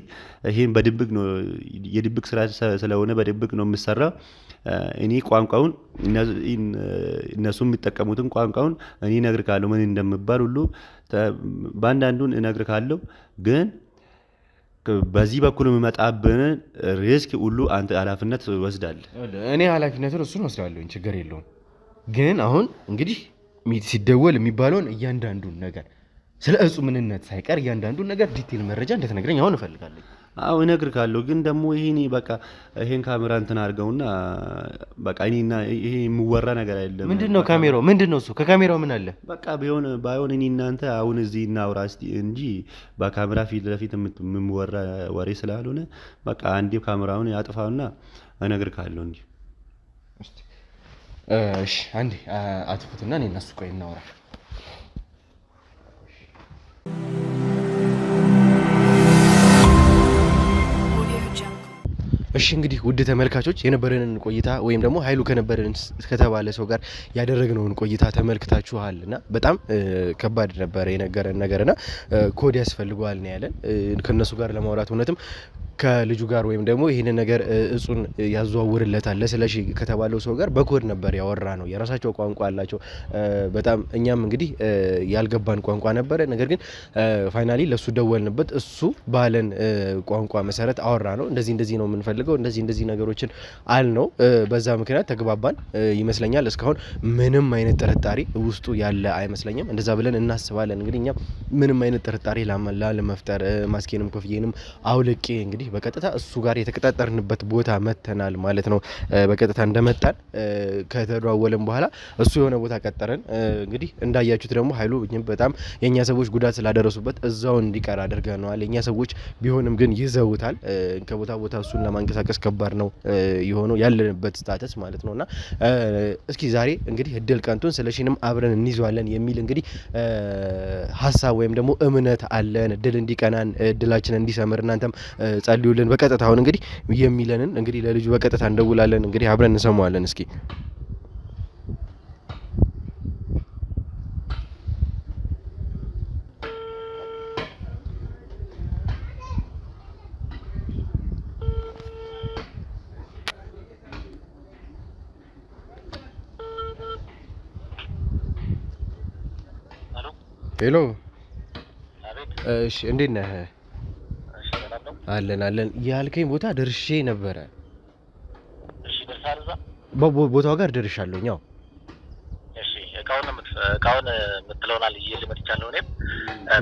ይሄን በድብቅ ነው የድብቅ ስራ ስለሆነ በድብቅ ነው የሚሰራው። እኔ ቋንቋውን እነሱ የሚጠቀሙትን ቋንቋውን እኔ እነግርሃለሁ ምን እንደምባል ሁሉ በአንዳንዱን እነግርሃለሁ። ግን በዚህ በኩል የሚመጣብን ሪስክ ሁሉ አንተ ኃላፊነት ወስዳለህ። እኔ ኃላፊነቱን እሱን ወስዳለሁ፣ ችግር የለውም። ግን አሁን እንግዲህ ሲደወል የሚባለውን እያንዳንዱን ነገር ስለ ዕፁ ምንነት ሳይቀር እያንዳንዱን ነገር ዲቴል መረጃ እንድትነግረኝ አሁን እፈልጋለሁ። አዎ እነግርሃለሁ። ግን ደግሞ ይሄን ካሜራ እንትን አድርገውና በቃ እኔና ይሄ የሚወራ ነገር አይደለም። ምንድነው ካሜራው? ምንድነው እሱ? ከካሜራው ምን አለ? በቃ ባይሆን እኔ እናንተ አሁን እዚህ እናውራ እስቲ እንጂ በካሜራ ፊት ለፊት የሚወራ ወሬ ስላልሆነ በቃ አንዴ ካሜራውን ያጥፋውና እነግርሃለሁ እንጂ። እሺ አንዴ አጥፉትና እኔ እና እሱ ቆይ እናውራ። እሺ እንግዲህ ውድ ተመልካቾች የነበረንን ቆይታ ወይም ደግሞ ኃይሉ ከነበረን ከተባለ ሰው ጋር ያደረግነውን ቆይታ ተመልክታችኋልና በጣም ከባድ ነበር የነገረን ነገርና ኮድ ያስፈልገዋል ነው ያለን። ከነሱ ጋር ለማውራት እውነትም ከልጁ ጋር ወይም ደግሞ ይሄንን ነገር እጹን ያዘዋውርለታል ለስለሺ ከተባለው ሰው ጋር በኮድ ነበር ያወራ ነው። የራሳቸው ቋንቋ አላቸው በጣም እኛም እንግዲህ ያልገባን ቋንቋ ነበረ። ነገር ግን ፋይናሊ ለሱ ደወልንበት እሱ ባለን ቋንቋ መሰረት አወራ ነው። እንደዚህ ነው የምንፈልገው እንደዚህ ነገሮችን አል ነው። በዛ ምክንያት ተግባባን ይመስለኛል። እስካሁን ምንም አይነት ጥርጣሬ ውስጡ ያለ አይመስለኝም። እንደዛ ብለን እናስባለን። እንግዲህ እኛ ምንም አይነት ጥርጣሬ ላለመፍጠር ማስኬንም ኮፍዬንም አውልቄ እንግዲህ በቀጥታ እሱ ጋር የተቀጣጠርንበት ቦታ መተናል ማለት ነው። በቀጥታ እንደመጣን ከተደዋወልን በኋላ እሱ የሆነ ቦታ ቀጠረን። እንግዲህ እንዳያችሁት ደግሞ ኃይሉ በጣም የኛ ሰዎች ጉዳት ስላደረሱበት እዛው እንዲቀር አድርገናል። የኛ ሰዎች ቢሆንም ግን ይዘውታል። ከቦታ ቦታ እሱን ለማንቀሳቀስ ከባድ ነው የሆነው ያለንበት ስታተስ ማለት ነውና እስኪ ዛሬ እንግዲህ እድል ቀንቶን ስለሺንም አብረን እንይዘዋለን የሚል እንግዲህ ሀሳብ ወይም ደግሞ እምነት አለን። እድል እንዲቀናን እድላችን እንዲሰምር እናንተም ጸልዩልን። በቀጥታ አሁን እንግዲህ የሚለንን እንግዲህ ለልጁ በቀጥታ እንደውላለን። እንግዲህ አብረን እንሰማዋለን። እስኪ ሄሎ እሺ እንዴት ነህ? አለን ያልከኝ ቦታ ደርሼ ነበረ። እሺ ደርሳለሁ። ቦታው ጋር ደርሻለሁ። ያው እሺ እቃውን የምትለውናል እየልመጥቻለሁ። እኔም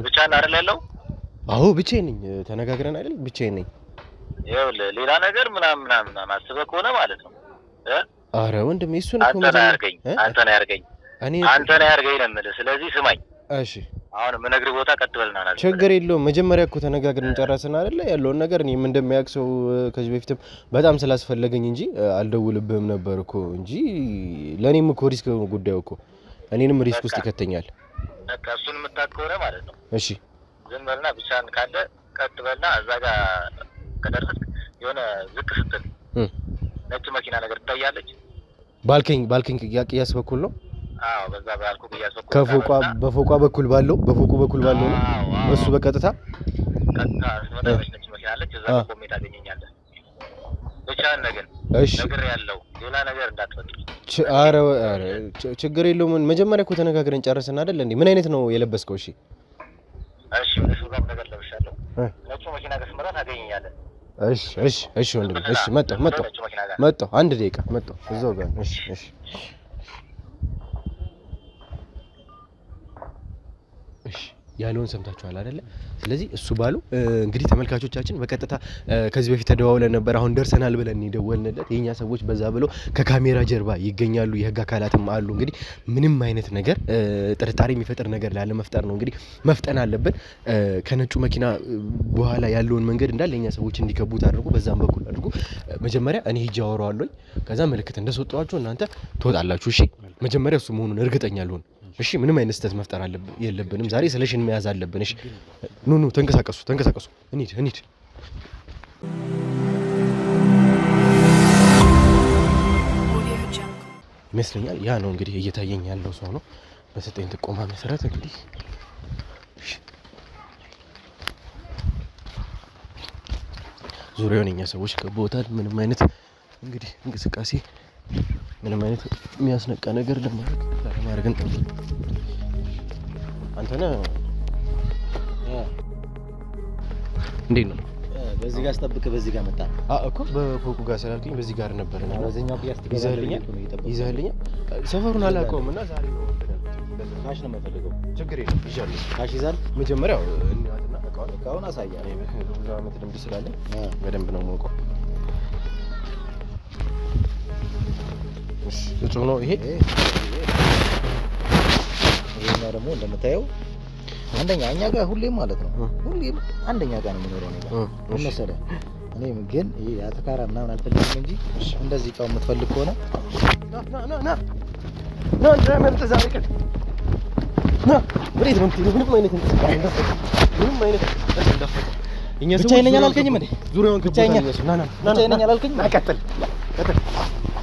ብቻህን አይደል ያለው? አዎ ብቻዬን ነኝ። ተነጋግረን አይደል? ብቻዬን ነኝ። ይኸውልህ ሌላ ነገር ምናምን አስበህ ከሆነ ማለት ነው አረ ወንድሜ እሱን እኮ አንተ ነህ ያርገኝ ነው የምልህ። ስለዚህ ስማኝ እሺ አሁን የምነግርህ ቦታ ቀጥ በልና ናል። ችግር የለውም። መጀመሪያ እኮ ተነጋግረን ጨረስን አይደለ? ያለውን ነገር እኔም እንደሚያውቅ ሰው ከዚህ በፊትም በጣም ስላስፈለገኝ እንጂ አልደውልብህም ነበር እኮ እንጂ ለኔም እኮ ሪስክ ጉዳዩ እኮ እኔንም ሪስክ ውስጥ ይከተኛል። በቃ እሱን የምታውቅ ከሆነ ማለት ነው እሺ ዝም በልና ብቻህን ካለ ቀጥ በልና እዛ ጋር ከደረስክ የሆነ ዝቅ ስትል ነጭ መኪና ነገር ትታያለች። ባልከኝ ቅያስ በኩል ነው። አዎ በዛ ባልኩ ቅያስ በኩል በፎቋ በኩል ባለው ነው እሱ በቀጥታ አስመጣለች። ነጭ መኪና አለች። እዛ ቆሜ ታገኘኛለህ። ብቻህን ነገር እሺ ነገር ያለው ሌላ ነገር እንዳትፈጥር። አረ ችግር የለውም። መጀመሪያ እኮ ተነጋግረን ጨረስን አይደል እንዴ? ምን አይነት ነው የለበስከው? እሺ ሱራብ ነገር ለብሻለሁ። ነጭ መኪና ጋር ስመጣ ታገኘኛለህ። እሺ ወንድም እሺ መጣሁ አንድ ደቂቃ መጣሁ እዛው ጋር እሺ ያለውን ሰምታችኋል አይደለ? ስለዚህ እሱ ባሉ እንግዲህ ተመልካቾቻችን በቀጥታ ከዚህ በፊት ተደዋውለን ነበር። አሁን ደርሰናል ብለን ደወልንለት። የኛ ሰዎች በዛ ብለው ከካሜራ ጀርባ ይገኛሉ። የህግ አካላትም አሉ። እንግዲህ ምንም አይነት ነገር ጥርጣሬ የሚፈጥር ነገር ላለ መፍጠር ነው እንግዲህ መፍጠን አለብን። ከነጩ መኪና በኋላ ያለውን መንገድ እንዳለ የኛ ሰዎች እንዲከቡት አድርጉ። በዛም በኩል አድርጉ። መጀመሪያ እኔ ሂጅ አወራዋለሁ። ከዛ ምልክት እንደሰጧችሁ እናንተ ትወጣላችሁ። እሺ መጀመሪያ እሱ መሆኑን እርግጠኛ ልሆን። እሺ ምንም አይነት ስህተት መፍጠር የለብንም። ዛሬ ስለሽን መያዝ አለብን። እሺ ኑ ተንቀሳቀሱ እንሂድ ይመስለኛል። ያ ነው እንግዲህ እየታየኝ ያለው ሰው ነው በሰጠኝ ጥቆማ መሰረት እንግዲህ ዙሪያውን የኛ ሰዎች ከቦታል። ምንም አይነት እንግዲህ እንቅስቃሴ ምንም አይነት የሚያስነቃ ነገር ለማድረግ እንጠብቅ። አንተ ነህ እንዴት ነው? በዚህ ጋር አስጠብቅ። በዚህ ጋር መጣ እኮ በፎቁ ጋር ስላልከኝ በዚህ ጋር ነበር ነው። በዚህኛው ይዘህልኛል። ሰፈሩን አላውቀውም እና ዛሬ ነው ካሽ ነው የምፈልገው። ችግር የለም ይዣለሁ። ካሽ ይዛል። መጀመሪያው እናትና እቃውን አሳያለሁ። ብዙ ዓመት ልምድ ስላለኝ በደንብ ነው የማውቀው። እጹብ ነው ይሄ ደግሞ እንደምታየው አንደኛ እኛ ጋር ሁሌም ማለት ነው ሁሌም አንደኛ ጋር ነው የሚኖረው ነገር ምን መሰለህ። እኔም ግን ይሄ አተካራ ምናምን አልፈልግም እንጂ እንደዚህ እቃው የምትፈልግ ከሆነ ና እንደምርጥ ዛሬ ቀን ና ወዴት ነው የምትሄደው? ምንም አይነት እንቅስቃሴ እንዳትፈጥር እኛ ሰዎች ብቻዬን ነኝ አላልከኝም እንዴ? ዙሪያውን ብቻዬን ነኝ አላልከኝም? ቀጥል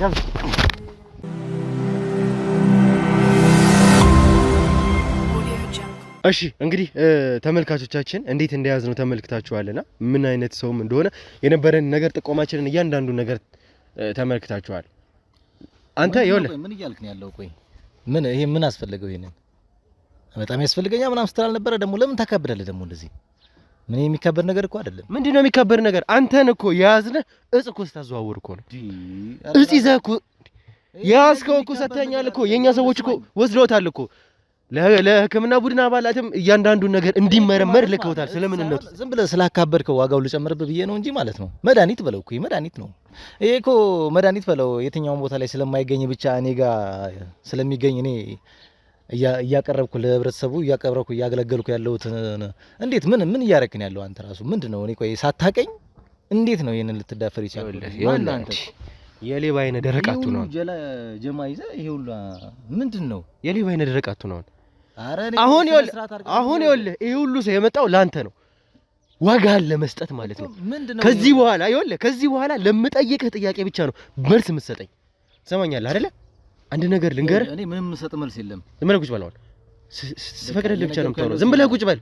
ያዝ እሺ እንግዲህ ተመልካቾቻችን እንዴት እንደያዝነው ተመልክታችኋልና ምን አይነት ሰውም እንደሆነ የነበረን ነገር ጥቆማችንን እያንዳንዱ ነገር ተመልክታችኋል። አንተ ይኸውልህ ምን እያልክ ነው ያለው? ቆይ ምን ይሄ ምን አስፈልገው? ይሄንን በጣም ያስፈልገኛል ምናምን ስትል አልነበረ? ደግሞ ለምን ታካብዳለህ? ደግሞ እንደዚህ ምን የሚከበር ነገር እኮ አይደለም። ምንድነው የሚከበር ነገር? አንተን እኮ የያዝነህ እጽ እኮ ስታዘዋውር እኮ ነው። እጽ ይዘህ እኮ ያዝከው እኮ ሰተኛል እኮ የኛ ሰዎች እኮ ወስደውታል እኮ ለሕክምና ቡድን አባላትም እያንዳንዱን ነገር እንዲመረመር ልከውታል። ስለምንነቱ ዝም ብለህ ስላካበድከው ዋጋው ልጨምርብህ ብዬ ነው እንጂ ማለት ነው። መድኃኒት በለው እኮ መድኃኒት ነው ይሄ እኮ መድኃኒት በለው። የትኛውም ቦታ ላይ ስለማይገኝ ብቻ እኔ ጋር ስለሚገኝ እኔ እያቀረብኩ ለህብረተሰቡ እያቀረብኩ እያገለገልኩ ያለሁት እንዴት ምን እያረክን ያለው አንተ ራሱ ምንድነው? እኔ ቆይ ሳታቀኝ እንዴት ነው ይሄንን ልትዳፈር ይቻላል? የሌባ አይነ ደረቃቱ ነው ጀማ ይዘህ ይሄ ሁሉ ምንድነው? የሌባ አይነ ደረቃቱ ነው። አሁን ይኸውልህ ይሄ ሁሉ ሰው የመጣው ላንተ ነው፣ ዋጋህን ለመስጠት ማለት ነው። ከዚህ በኋላ ለምጠይቅህ ጥያቄ ብቻ ነው መልስ የምትሰጠኝ። ትሰማኛለህ አይደለ? አንድ ነገር ልንገርህ። እኔ ምንም የምሰጥ መልስ የለም። ዝም ብለህ ቁጭ በል። አሁን ስፈቅድልህ ብቻ ነው የምታወራው። ዝም ብለህ ቁጭ በል።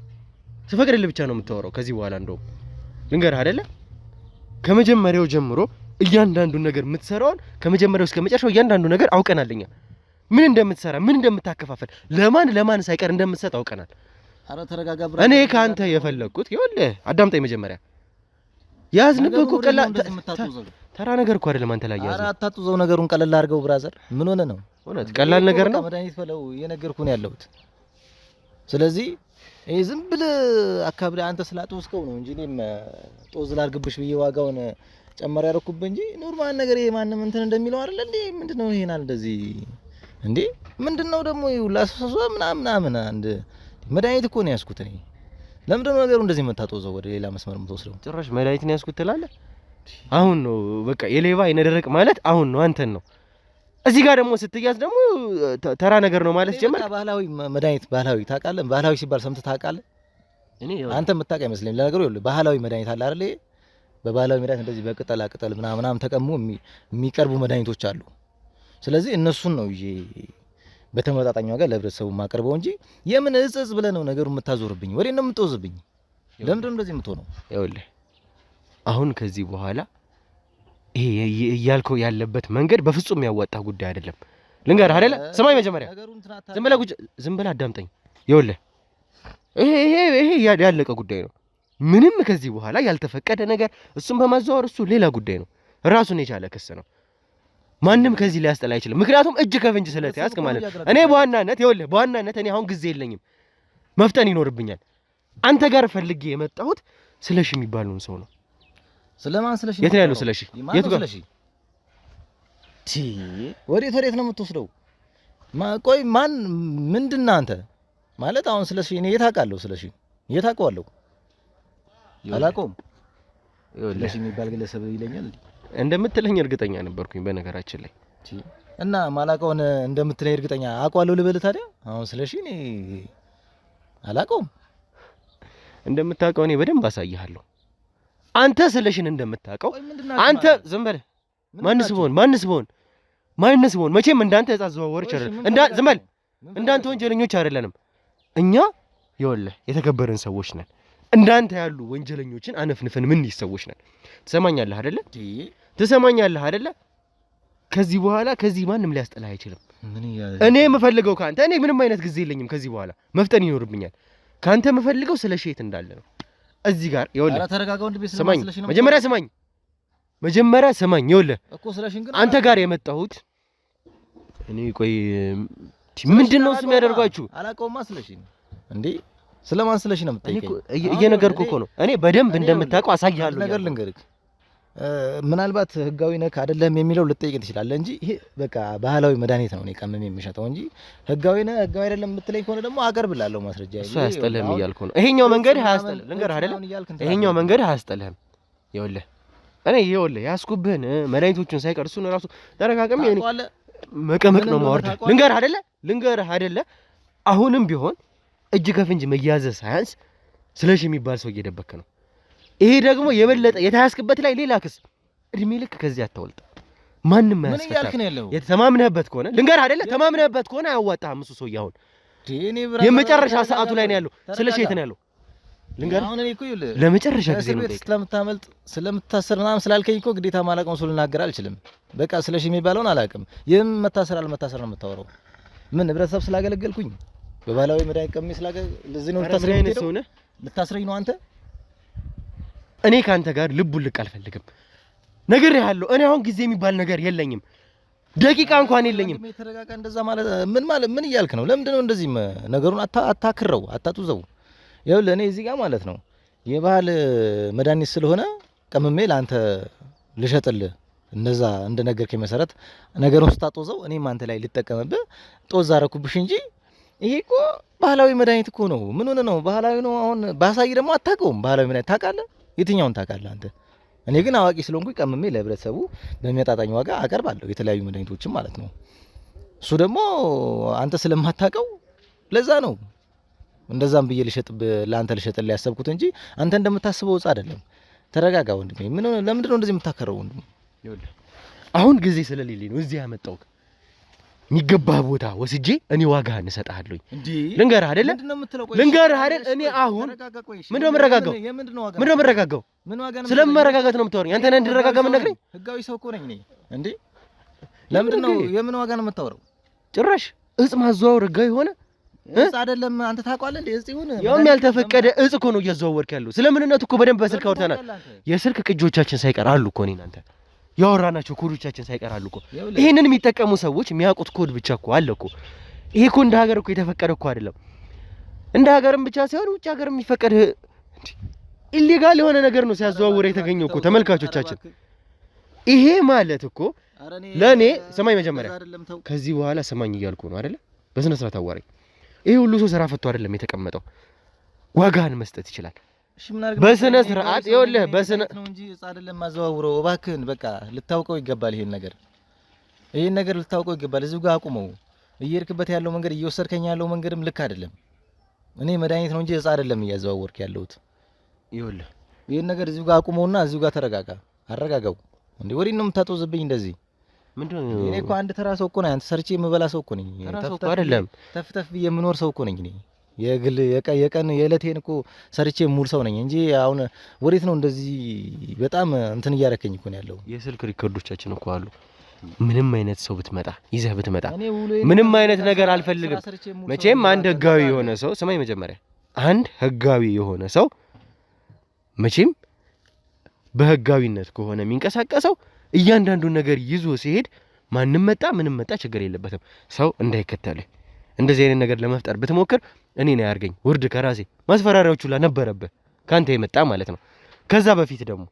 ስፈቅድልህ ብቻ ነው የምታወራው ከዚህ በኋላ። እንደውም ልንገርህ አይደለ? ከመጀመሪያው ጀምሮ እያንዳንዱ ነገር የምትሰራውን ከመጀመሪያው እስከ መጨረሻው እያንዳንዱ ነገር አውቀናልኛ። ምን እንደምትሰራ ምን እንደምታከፋፈል ለማን ሳይቀር እንደምትሰጥ አውቀናል። አረ ተረጋጋ ብራ። እኔ ካንተ የፈለኩት ይኸውልህ፣ አዳምጠኝ መጀመሪያ። ያዝንብህ እኮ ቀላል ተራ ነገር እኮ አይደለም። አንተ ላይ ያዝ። አረ አታጡዘው ነገሩን ቀለል አድርገው ብራዘር። ምን ሆነ ነው? እውነት ቀላል ነገር ነው። መድኃኒት በለው እየነገርኩህ ነው ያለሁት። ስለዚህ ይሄ ዝም ብለህ አካብዳ አንተ ስላጦስከው ነው እንጂ እኔም ጦዝ ላድርግብሽ ብዬ ዋጋውን ጨመር ያደረኩብህ እንጂ ኖርማል ነገር ይሄ ማንም እንትን እንደሚለው አይደል እንዴ? ምንድነው ይሄናል እንደዚህ እንዴ? ምንድነው ደግሞ ላሰሰ ምናምን አንድ መድኃኒት እኮ ነው ያስኩት እኔ። ለምንድነው ነገሩ እንደዚህ የምታጦዘው ወደ ሌላ መስመር የምትወስደው? ጭራሽ መድኃኒት ነው ያስኩት ትላለህ። አሁን ነው በቃ የሌባ አይነደረቅ ማለት አሁን ነው፣ አንተን ነው። እዚህ ጋር ደግሞ ስትያዝ ደግሞ ተራ ነገር ነው ማለት ጀመር። ባህላዊ መድኃኒት ባህላዊ ታውቃለህ? ባህላዊ ሲባል ሰምተህ ታውቃለህ? እኔ አንተ የምታውቅ አይመስለኝም። ለነገሩ ይኸውልህ ባህላዊ መድኃኒት አለ አይደል? በባህላዊ መድኃኒት እንደዚህ በቅጠላ ቅጠል ምናምን ተቀሙ የሚቀርቡ መድኃኒቶች አሉ። ስለዚህ እነሱን ነው ይዤ በተመጣጣኝ ዋጋ ለህብረተሰቡ ማቀርበው እንጂ የምን እጽጽ ብለህ ነው ነገሩ የምታዞርብኝ? ወዴት ነው የምትወዝብኝ? ለምንድን ነው እንደዚህ የምትሆነው? ይኸውልህ አሁን ከዚህ በኋላ ይሄ እያልከው ያለበት መንገድ በፍጹም ያዋጣ ጉዳይ አይደለም። ልንገርህ አይደለ? ስማኝ መጀመሪያ ዝም ብለህ አዳምጠኝ። ይኸውልህ ይሄ ያለቀ ጉዳይ ነው። ምንም ከዚህ በኋላ ያልተፈቀደ ነገር እሱን በማዘዋወር እሱ ሌላ ጉዳይ ነው። ራሱን የቻለ ክስ ነው። ማንም ከዚህ ሊያስጠላ አይችልም። ምክንያቱም እጅ ከፍንጅ ስለተያዝክ ማለት ነው። እኔ በዋናነት እኔ አሁን ጊዜ የለኝም፣ መፍጠን ይኖርብኛል። አንተ ጋር ፈልጌ የመጣሁት ስለሺ የሚባለውን ሰው ነው። ስለማን ስለሺ? የት ነው ያለው ስለሺ? የት ጋር? ወዴት ነው የምትወስደው? ቆይ ማን ምንድነው አንተ ማለት? አሁን ስለሺ እኔ የት አውቃለሁ? ስለሺ የት አውቀዋለሁ? አላውቀውም። ስለሺ የሚባል ግለሰብ ይለኛል እንደምትለኝ እርግጠኛ ነበርኩኝ በነገራችን ላይ። እና ማላውቀውን እንደምትለኝ እርግጠኛ አውቀዋለሁ ልበል ታዲያ? አሁን ስለሺ እኔ አላውቀውም። እንደምታውቀው እኔ በደንብ አሳይሃለሁ። አንተ ስለሽን እንደምታውቀው አንተ ዝም በል። ማንስ ቢሆን መቼም እንዳንተ ያዛዘዋወርች አይደለም። ዝም በል። እንዳንተ ወንጀለኞች አይደለንም እኛ። ይኸውልህ የተከበረን ሰዎች ነን። እንዳንተ ያሉ ወንጀለኞችን አነፍንፈን ምን ይሰዎች ነን። ትሰማኛለህ አይደለ? ከዚህ በኋላ ከዚህ ማንም ሊያስጠላ አይችልም። እኔ የምፈልገው ካንተ እኔ ምንም አይነት ጊዜ የለኝም። ከዚህ በኋላ መፍጠን ይኖርብኛል። ካንተ የምፈልገው ስለሺ የት እንዳለ ነው። እዚህ ጋር ይኸውልህ፣ ኧረ ተረጋጋው። እንደ ቤት ስማኝ፣ መጀመሪያ ስማኝ። ይኸውልህ እኮ ስለሺን ግን አንተ ጋር የመጣሁት እኔ ቆይ ምንድነው እሱ የሚያደርጓችሁ? አላውቀውማ ስለሺን እንዴ ስለማን ስለሺ ነው የምትጠይቀኝ? እየነገርኩህ እኮ ነው። እኔ በደንብ እንደምታውቀው አሳይሃለሁ። ነገር ልንገርህ፣ ምናልባት ህጋዊ ነህ አይደለም የሚለው ልትጠይቅ ትችላለህ እንጂ ይሄ በቃ ባህላዊ መድኃኒት ነው እኔ ቀመሜ የምሸጠው እንጂ ህጋዊ ነህ ህጋዊ አይደለም የምትለኝ ከሆነ ደግሞ አቀርብልሃለሁ ማስረጃ። እሱ አያስጠልህም እያልኩ ነው። ይሄኛው መንገድ አያስጠልህም። ልንገርህ አይደለም፣ ይሄኛው መንገድ አያስጠልህም። ይኸውልህ ያስኩብህን መድኃኒቶቹን ሳይቀር እሱን እራሱ ተረጋግሜ እኔ መቀመቅ ነው ማወርድ። ልንገርህ አይደለ አሁንም ቢሆን እጅ ከፍንጅ መያዘ ሳያንስ ስለሺ የሚባል ሰው እየደበከ ነው። ይሄ ደግሞ የበለጠ የተያዝክበት ላይ ሌላ ክስ እድሜ ልክ ከዚህ አታወልጥ። ማንም ያስፈታ። የተማምነህበት ከሆነ ልንገርህ አይደለ ተማምነህበት ከሆነ አያዋጣህም። እሱ ሰው የመጨረሻ ሰዓቱ ላይ ነው ያለው። ስለሽ የት ነው ያለው? ልንገርህ አሁን እኔ እኮ ይኸውልህ ለመጨረሻ ጊዜ ነው ስለምታመልጥ ስለምታሰር ምናምን ስላልከኝ እኮ ግዴታ ማላውቀውን ሰው ልናገር አልችልም። በቃ ስለሽ የሚባለውን አላውቅም። ይህም መታሰር አልመታሰር ነው የምታወራው። ምን ህብረተሰብ ስላገለገልኩኝ በባህላዊ መድኃኒት ቀምሜ ለዚህ ነው ልታስረኝ ነው አንተ? እኔ ካንተ ጋር ልቡን ልቅ አልፈልግም። ነግሬሃለሁ። እኔ አሁን ጊዜ የሚባል ነገር የለኝም። ደቂቃ እንኳን የለኝም። ተረጋጋ። እንደዛ ማለት ምን እያልክ ነው? ለምንድን ነው እንደዚህ ነገሩን አታክረው አታጡዘው? ይኸውልህ እኔ እዚህ ጋር ማለት ነው የባህል መድኃኒት ስለሆነ ቀምሜ ለአንተ ልሸጥልህ እንደዛ እንደነገርከኝ መሰረት ነገሩን ስታጦዘው እኔም አንተ ላይ ልጠቀምብህ ጦዝ አደረኩብሽ እንጂ ይሄ እኮ ባህላዊ መድኃኒት እኮ ነው። ምን ሆነ ነው ባህላዊ ነው። አሁን ባሳይ ደግሞ አታውቀውም። ባህላዊ መድኃኒት ታውቃለህ? የትኛውን ታውቃለህ አንተ? እኔ ግን አዋቂ ስለሆንኩኝ ቀምሜ ለህብረተሰቡ በሚያጣጣኝ ዋጋ አቀርባለሁ የተለያዩ መድኃኒቶችን ማለት ነው። እሱ ደግሞ አንተ ስለማታውቀው ለዛ ነው እንደዛም ብዬ ለአንተ ልሸጥልህ ያሰብኩት እንጂ አንተ እንደምታስበው ዕፅ አይደለም። ተረጋጋ ወንድሜ። ለምንድን ነው እንደዚህ የምታከረው ወንድሜ? ይኸውልህ አሁን ጊዜ ስለሌለኝ ነው እዚህ ያመጣሁህ። የሚገባህ ቦታ ወስጄ እኔ ዋጋህን እሰጥሃለሁ። ልንገርህ አይደል? ልንገርህ አይደል? እኔ አሁን ምንድነው የምረጋጋው? ስለመረጋጋት ነው የምታወራኝ? አንተ ነህ እንድረጋጋ የምትነግረኝ? ህጋዊ ሰው እኮ ነኝ እኔ እንዴ። ለምንድን ነው የምን ዋጋ ነው የምታወራው? ጭራሽ ዕፅ ማዘዋወር ህጋዊ ሆነ? ዕፅ አይደለም አንተ ታውቀዋለህ እንዴ? ዕፅ ይሁን ያውም ያልተፈቀደ ዕፅ እኮ ነው እያዘዋወርክ ያለው። ስለምንነቱ እኮ በደንብ በስልክ አውርተናል። የስልክ ቅጆቻችን ሳይቀር አሉ እኮ እኔ እናንተ ያወራናቸው ኮዶቻችን ሳይቀራሉ እኮ። ይሄንን የሚጠቀሙ ሰዎች የሚያውቁት ኮድ ብቻ እኮ አለ እኮ። ይሄ እኮ እንደ ሀገር እኮ የተፈቀደ እኮ አይደለም። እንደ ሀገርም ብቻ ሳይሆን ውጭ ሀገር የሚፈቀድ ኢሌጋል የሆነ ነገር ነው ሲያዘዋውር የተገኘው እኮ ተመልካቾቻችን። ይሄ ማለት እኮ ለኔ ሰማኝ፣ መጀመሪያ ከዚህ በኋላ ሰማኝ እያልኩ ነው አይደለ? በስነ ስርዓት አዋራኝ። ይሄ ሁሉ ሰው ስራ ፈቶ አይደለም የተቀመጠው። ዋጋህን መስጠት ይችላል በስነ ስርዓት። ይኸውልህ በስነ ነው እንጂ ዕፅ አይደለም ማዘዋውረው። እባክህን በቃ ልታውቀው ይገባል። ይሄን ነገር ልታውቀው ይገባል። እዚሁ ጋር አቁመው። እየሄድክበት ያለው መንገድ እየወሰድከኝ ያለው መንገድም ልክ አይደለም። እኔ መድኃኒት ነው እንጂ ዕፅ አይደለም እያዘዋወርክ ያለሁት። ይኸውልህ ይሄን ነገር እዚሁ ጋር አቁመውና እዚሁ ጋር ተረጋጋ። አረጋጋው እንዴ! ወዴት ነው የምታጦዝብኝ እንደዚህ? ምንድነው? እኔ እኮ አንድ ተራ ሰው እኮ ነኝ። አንተ ሰርቼ የምበላ ሰው እኮ ነኝ። ተፍተፍ ብዬ የምኖር ሰው እኮ ነኝ እኔ። የግል የቀን የዕለቴን እኮ ሰርቼ ሙሉ ሰው ነኝ እንጂ አሁን ወዴት ነው እንደዚህ በጣም እንትን እያረከኝ እኮ ነው ያለው። የስልክ ሪከርዶቻችን እኮ አሉ። ምንም አይነት ሰው ብትመጣ ይዘህ ብትመጣ ምንም አይነት ነገር አልፈልግም። መቼም አንድ ህጋዊ የሆነ ሰው ስማኝ፣ መጀመሪያ አንድ ህጋዊ የሆነ ሰው መቼም በህጋዊነት ከሆነ የሚንቀሳቀሰው እያንዳንዱን ነገር ይዞ ሲሄድ ማንም መጣ ምንም መጣ ችግር የለበትም። ሰው እንዳይከተልህ እንደዚህ አይነት ነገር ለመፍጠር ብትሞክር እኔ ነው ያርገኝ ውርድ ከራሴ ማስፈራሪያዎቹ ላይ ነበረብህ ካንተ የመጣ ማለት ነው። ከዛ በፊት ደግሞ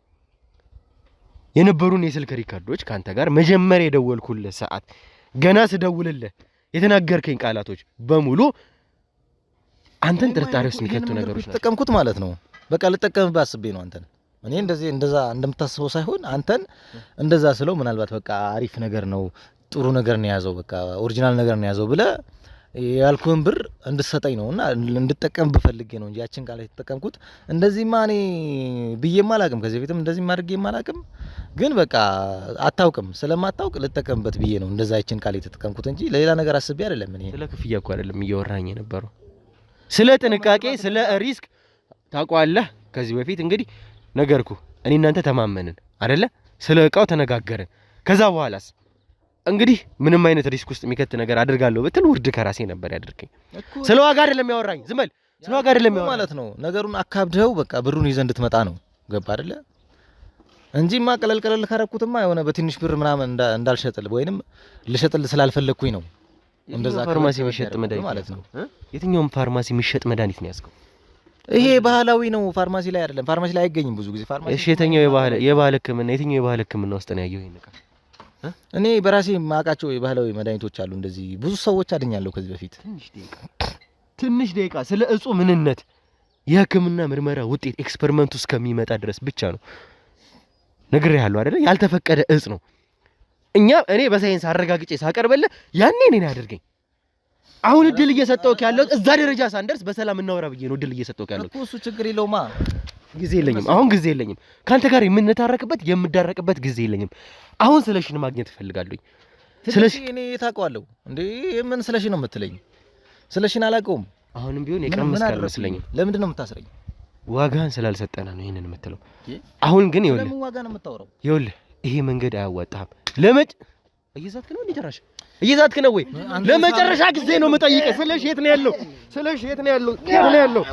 የነበሩን የስልክ ሪካርዶች ካንተ ጋር መጀመሪያ የደወልኩልህ ሰዓት ገና ስደውልልህ የተናገርከኝ ቃላቶች በሙሉ አንተን ጥርጣሬ ውስጥ የሚከቱ ነገሮች ናቸው። ተጠቀምኩት ማለት ነው። በቃ ልጠቀምብህ አስቤ ነው አንተን። እኔ እንደዛ እንደምታስበው ሳይሆን አንተን እንደዛ ስለው ምናልባት በቃ አሪፍ ነገር ነው ጥሩ ነገር ነው ያዘው በቃ ኦሪጂናል ነገር ነው ያዘው ብለህ ያልኩህን ብር እንድትሰጠኝ ነውና እንድጠቀምብህ ፈልጌ ነው እንጂ ያችን ቃል የተጠቀምኩት እንደዚህማ እኔ ብዬም አላውቅም። ከዚህ በፊትም እንደዚህ ማድረግም አላውቅም። ግን በቃ አታውቅም ስለማታውቅ ልጠቀምበት ብዬ ነው እንደዛ ያችን ቃል የተጠቀምኩት እንጂ ለሌላ ነገር አስቤ አይደለም። እኔ ስለ ክፍያ እኮ አይደለም እያወራኝ የነበረው፣ ስለ ጥንቃቄ ስለ ሪስክ ታውቀዋለህ። ከዚህ በፊት እንግዲህ ነገርኩ እኔ እናንተ ተማመንን አይደለ? ስለ እቃው ተነጋገርን። ከዛ በኋላስ እንግዲህ ምንም አይነት ሪስክ ውስጥ የሚከት ነገር አድርጋለሁ ብትል ውርድ ከራሴ ነበር ያደርገኝ። ስለ ዋጋ አይደለም ያወራኝ፣ ዝም በል። ስለ ዋጋ አይደለም ያወራኝ ማለት ነው። ነገሩን አካብደው በቃ ብሩን ይዘህ እንድትመጣ ነው። ገባ አይደለ? እንጂማ ቀለል ካረኩትማ የሆነ በትንሽ ብር ምናምን እንዳልሸጥል ወይንም ልሸጥል ስላልፈለኩኝ ነው። እንደዛ ፋርማሲ የሚሸጥ መድኃኒት ማለት ነው። የትኛውም ፋርማሲ የሚሸጥ መድኃኒት ነው ያዝከው? ይሄ ባህላዊ ነው። ፋርማሲ ላይ አይደለም። ፋርማሲ ላይ አይገኝም ብዙ ጊዜ ፋርማሲ። እሺ የትኛው የባህል ሕክምና የትኛው የባህል ሕክምና ውስጥ ነው ያየው ይሄን ነገር? እኔ በራሴ ማቃቸው የባህላዊ መድኃኒቶች አሉ። እንደዚህ ብዙ ሰዎች አድኛለሁ ከዚህ በፊት። ትንሽ ደቂቃ ስለ እጹ ምንነት የሕክምና ምርመራ ውጤት ኤክስፐሪመንቱ እስከሚመጣ ድረስ ብቻ ነው ነግሬሃለሁ አይደለ? ያልተፈቀደ እጽ ነው። እኔ በሳይንስ አረጋግጬ ሳቀርበልህ ያኔ እኔን ያደርገኝ። አሁን እድል እየሰጠው ያለው እዛ ደረጃ ሳንደርስ በሰላም እናወራ ብዬ ነው እድል እየሰጠው ያለው እኮ። እሱ ችግር የለውማ። ጊዜ የለኝም አሁን፣ ጊዜ የለኝም ካንተ ጋር የምንታረቅበት የምዳረቅበት ጊዜ የለኝም። አሁን ስለሽን ማግኘት እፈልጋለሁ። ስለሽ እኔ ታውቀዋለሁ እንዴ? ምን ስለሽ ነው የምትለኝ? ስለሽን አላውቀውም። አሁንም ቢሆን የቀመስክ አልመስለኝም። ለምንድን ነው የምታስረኝ? ዋጋህን ስላልሰጠና ነው ይሄንን የምትለው። አሁን ግን ይኸውልህ ለምን ዋጋ ነው የምታወራው? ይኸውልህ ይሄ መንገድ አያዋጣህም። እየዛትክ ነው እንዴ? እየዛትክ ነው ወይ? ለመጨረሻ ጊዜ ነው የምጠይቀህ። ስለሽ የት ነው ያለው?